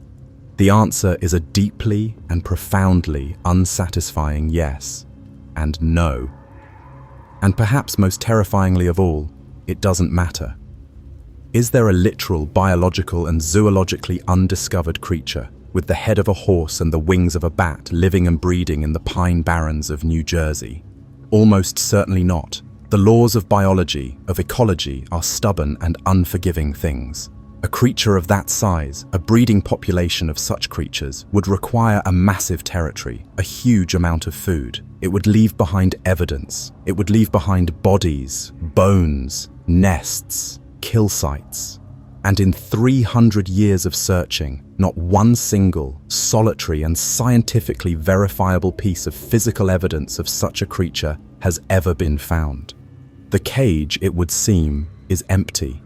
The answer is a deeply and profoundly unsatisfying yes and no. And perhaps most terrifyingly of all, it doesn't matter. Is there a literal, biological, and zoologically undiscovered creature with the head of a horse and the wings of a bat living and breeding in the Pine Barrens of New Jersey? Almost certainly not. The laws of biology, of ecology, are stubborn and unforgiving things. A creature of that size, a breeding population of such creatures, would require a massive territory, a huge amount of food. It would leave behind evidence. It would leave behind bodies, bones, nests, kill sites. And in 300 years of searching, not one single, solitary and scientifically verifiable piece of physical evidence of such a creature has ever been found. The cage, it would seem, is empty.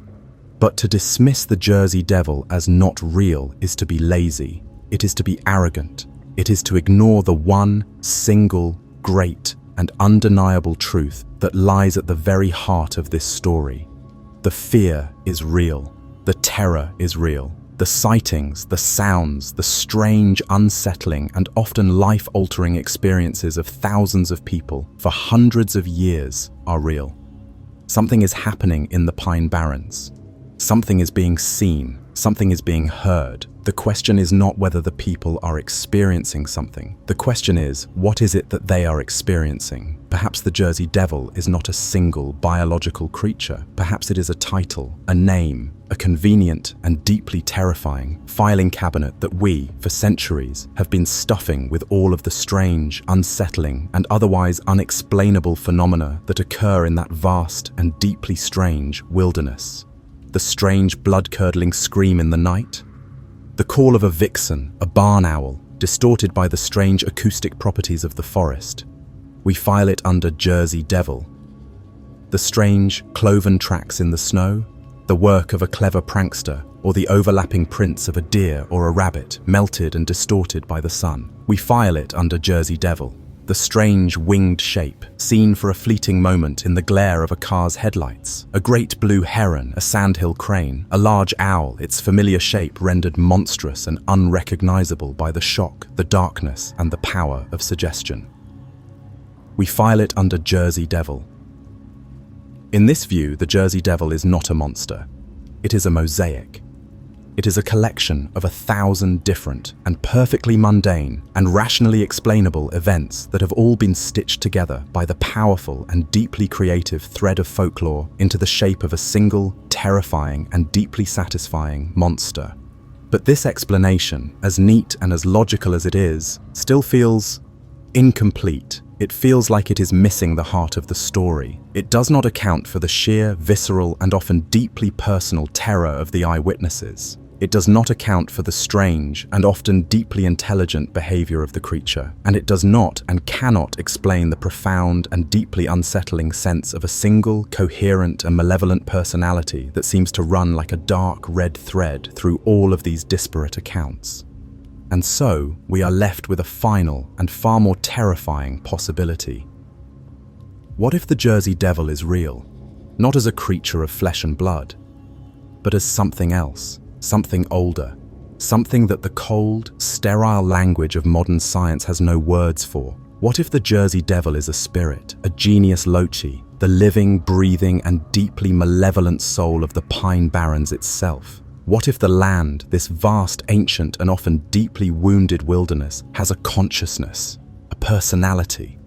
But to dismiss the Jersey Devil as not real is to be lazy. It is to be arrogant. It is to ignore the one, single, great, and undeniable truth that lies at the very heart of this story. The fear is real. The terror is real. The sightings, the sounds, the strange, unsettling, and often life-altering experiences of thousands of people for hundreds of years are real. Something is happening in the Pine Barrens. Something is being seen. Something is being heard. The question is not whether the people are experiencing something. The question is, what is it that they are experiencing? Perhaps the Jersey Devil is not a single biological creature. Perhaps it is a title, a name, a convenient and deeply terrifying filing cabinet that we, for centuries, have been stuffing with all of the strange, unsettling, and otherwise unexplainable phenomena that occur in that vast and deeply strange wilderness. The strange, blood-curdling scream in the night, the call of a vixen, a barn owl, distorted by the strange acoustic properties of the forest. We file it under Jersey Devil. The strange, cloven tracks in the snow, the work of a clever prankster, or the overlapping prints of a deer or a rabbit, melted and distorted by the sun. We file it under Jersey Devil. The strange winged shape, seen for a fleeting moment in the glare of a car's headlights. A great blue heron, a sandhill crane, a large owl, its familiar shape rendered monstrous and unrecognizable by the shock, the darkness, and the power of suggestion. We file it under Jersey Devil. In this view, the Jersey Devil is not a monster. It is a mosaic. It is a collection of 1,000 different and perfectly mundane and rationally explainable events that have all been stitched together by the powerful and deeply creative thread of folklore into the shape of a single, terrifying and deeply satisfying monster. But this explanation, as neat and as logical as it is, still feels incomplete. It feels like it is missing the heart of the story. It does not account for the sheer, visceral, and often deeply personal terror of the eyewitnesses. It does not account for the strange and often deeply intelligent behavior of the creature. And it does not and cannot explain the profound and deeply unsettling sense of a single, coherent, and malevolent personality that seems to run like a dark red thread through all of these disparate accounts. And so, we are left with a final and far more terrifying possibility. What if the Jersey Devil is real, not as a creature of flesh and blood, but as something else, something older, something that the cold, sterile language of modern science has no words for? What if the Jersey Devil is a spirit, a genius loci, the living, breathing, and deeply malevolent soul of the Pine Barrens itself? What if the land, this vast, ancient, and often deeply wounded wilderness, has a consciousness, a personality?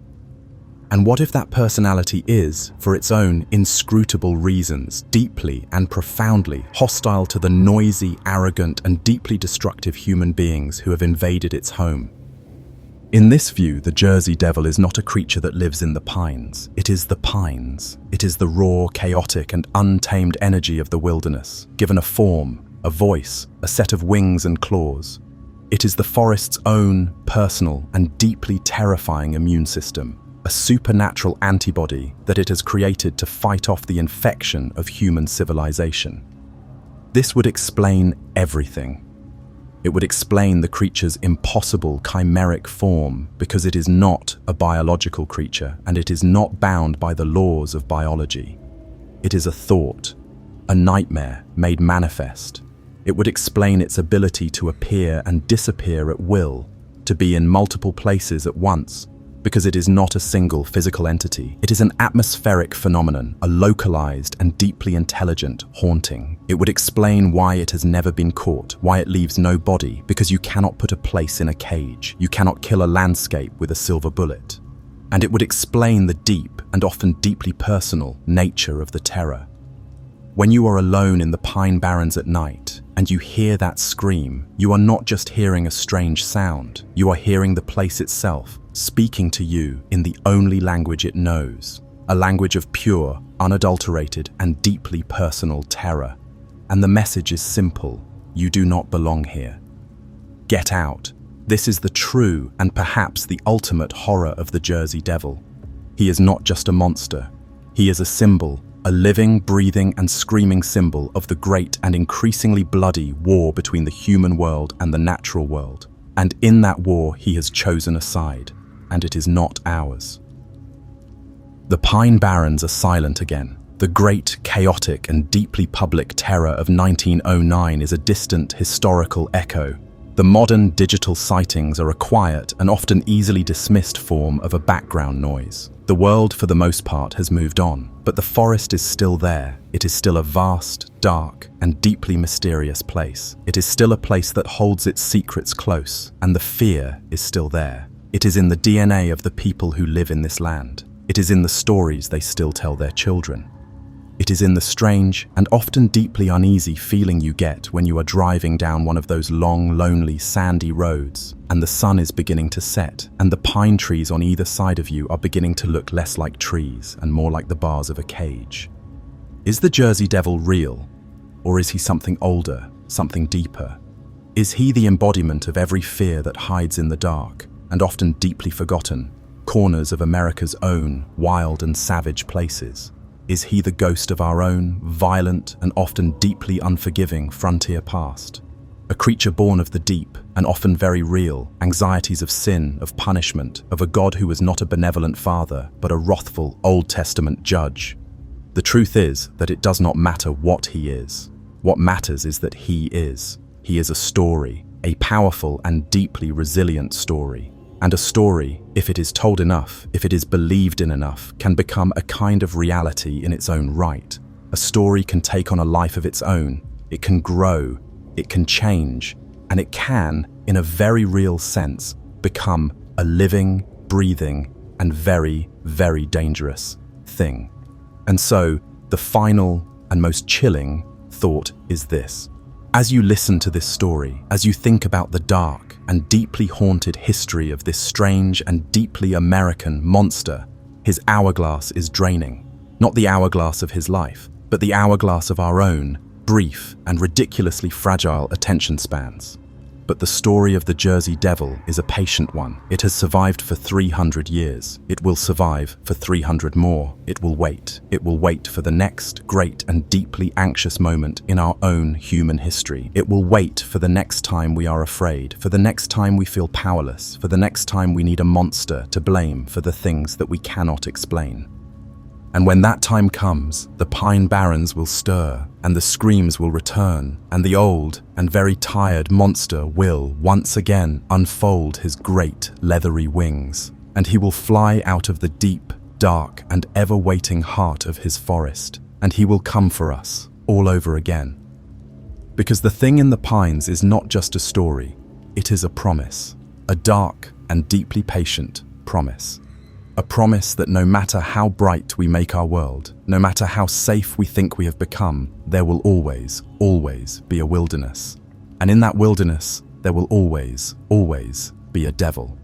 And what if that personality is, for its own inscrutable reasons, deeply and profoundly hostile to the noisy, arrogant, and deeply destructive human beings who have invaded its home? In this view, the Jersey Devil is not a creature that lives in the pines. It is the pines. It is the raw, chaotic, and untamed energy of the wilderness, given a form, a voice, a set of wings and claws. It is the forest's own personal and deeply terrifying immune system, a supernatural antibody that it has created to fight off the infection of human civilization. This would explain everything. It would explain the creature's impossible chimeric form because it is not a biological creature and it is not bound by the laws of biology. It is a thought, a nightmare made manifest. It would explain its ability to appear and disappear at will, to be in multiple places at once, because it is not a single physical entity. It is an atmospheric phenomenon, a localized and deeply intelligent haunting. It would explain why it has never been caught, why it leaves no body, because you cannot put a place in a cage. You cannot kill a landscape with a silver bullet. And it would explain the deep and often deeply personal nature of the terror. When you are alone in the Pine Barrens at night and you hear that scream, you are not just hearing a strange sound. You are hearing the place itself speaking to you in the only language it knows, a language of pure, unadulterated, and deeply personal terror. And the message is simple: you do not belong here. Get out. This is the true and perhaps the ultimate horror of the Jersey Devil. He is not just a monster. He is a symbol, a living, breathing, and screaming symbol of the great and increasingly bloody war between the human world and the natural world. And in that war, he has chosen a side, and it is not ours. The Pine Barrens are silent again. The great, chaotic, and deeply public terror of 1909 is a distant, historical echo. The modern digital sightings are a quiet and often easily dismissed form of a background noise. The world, for the most part, has moved on, but the forest is still there. It is still a vast, dark, and deeply mysterious place. It is still a place that holds its secrets close, and the fear is still there. It is in the DNA of the people who live in this land. It is in the stories they still tell their children. It is in the strange and often deeply uneasy feeling you get when you are driving down one of those long, lonely, sandy roads, and the sun is beginning to set, and the pine trees on either side of you are beginning to look less like trees and more like the bars of a cage. Is the Jersey Devil real, or is he something older, something deeper? Is he the embodiment of every fear that hides in the dark, and often deeply forgotten, corners of America's own wild and savage places? Is he the ghost of our own violent and often deeply unforgiving frontier past? A creature born of the deep and often very real anxieties of sin, of punishment, of a God who was not a benevolent father, but a wrathful Old Testament judge. The truth is that it does not matter what he is. What matters is that he is. He is a story, a powerful and deeply resilient story. And a story, if it is told enough, if it is believed in enough, can become a kind of reality in its own right. A story can take on a life of its own. It can grow, it can change, and it can, in a very real sense, become a living, breathing, and very, very dangerous thing. And so, the final and most chilling thought is this: As you listen to this story, as you think about the dark and deeply haunted history of this strange and deeply American monster, his hourglass is draining. Not the hourglass of his life, but the hourglass of our own, brief and ridiculously fragile attention spans. But the story of the Jersey Devil is a patient one. It has survived for 300 years. It will survive for 300 more. It will wait. It will wait for the next great and deeply anxious moment in our own human history. It will wait for the next time we are afraid, for the next time we feel powerless, for the next time we need a monster to blame for the things that we cannot explain. And when that time comes, the Pine Barrens will stir, and the screams will return, and the old and very tired monster will, once again, unfold his great leathery wings, and he will fly out of the deep, dark, and ever-waiting heart of his forest, and he will come for us, all over again. Because the thing in the pines is not just a story, it is a promise, a dark and deeply patient promise. A promise that no matter how bright we make our world, no matter how safe we think we have become, there will always, always be a wilderness. And in that wilderness, there will always, always be a devil.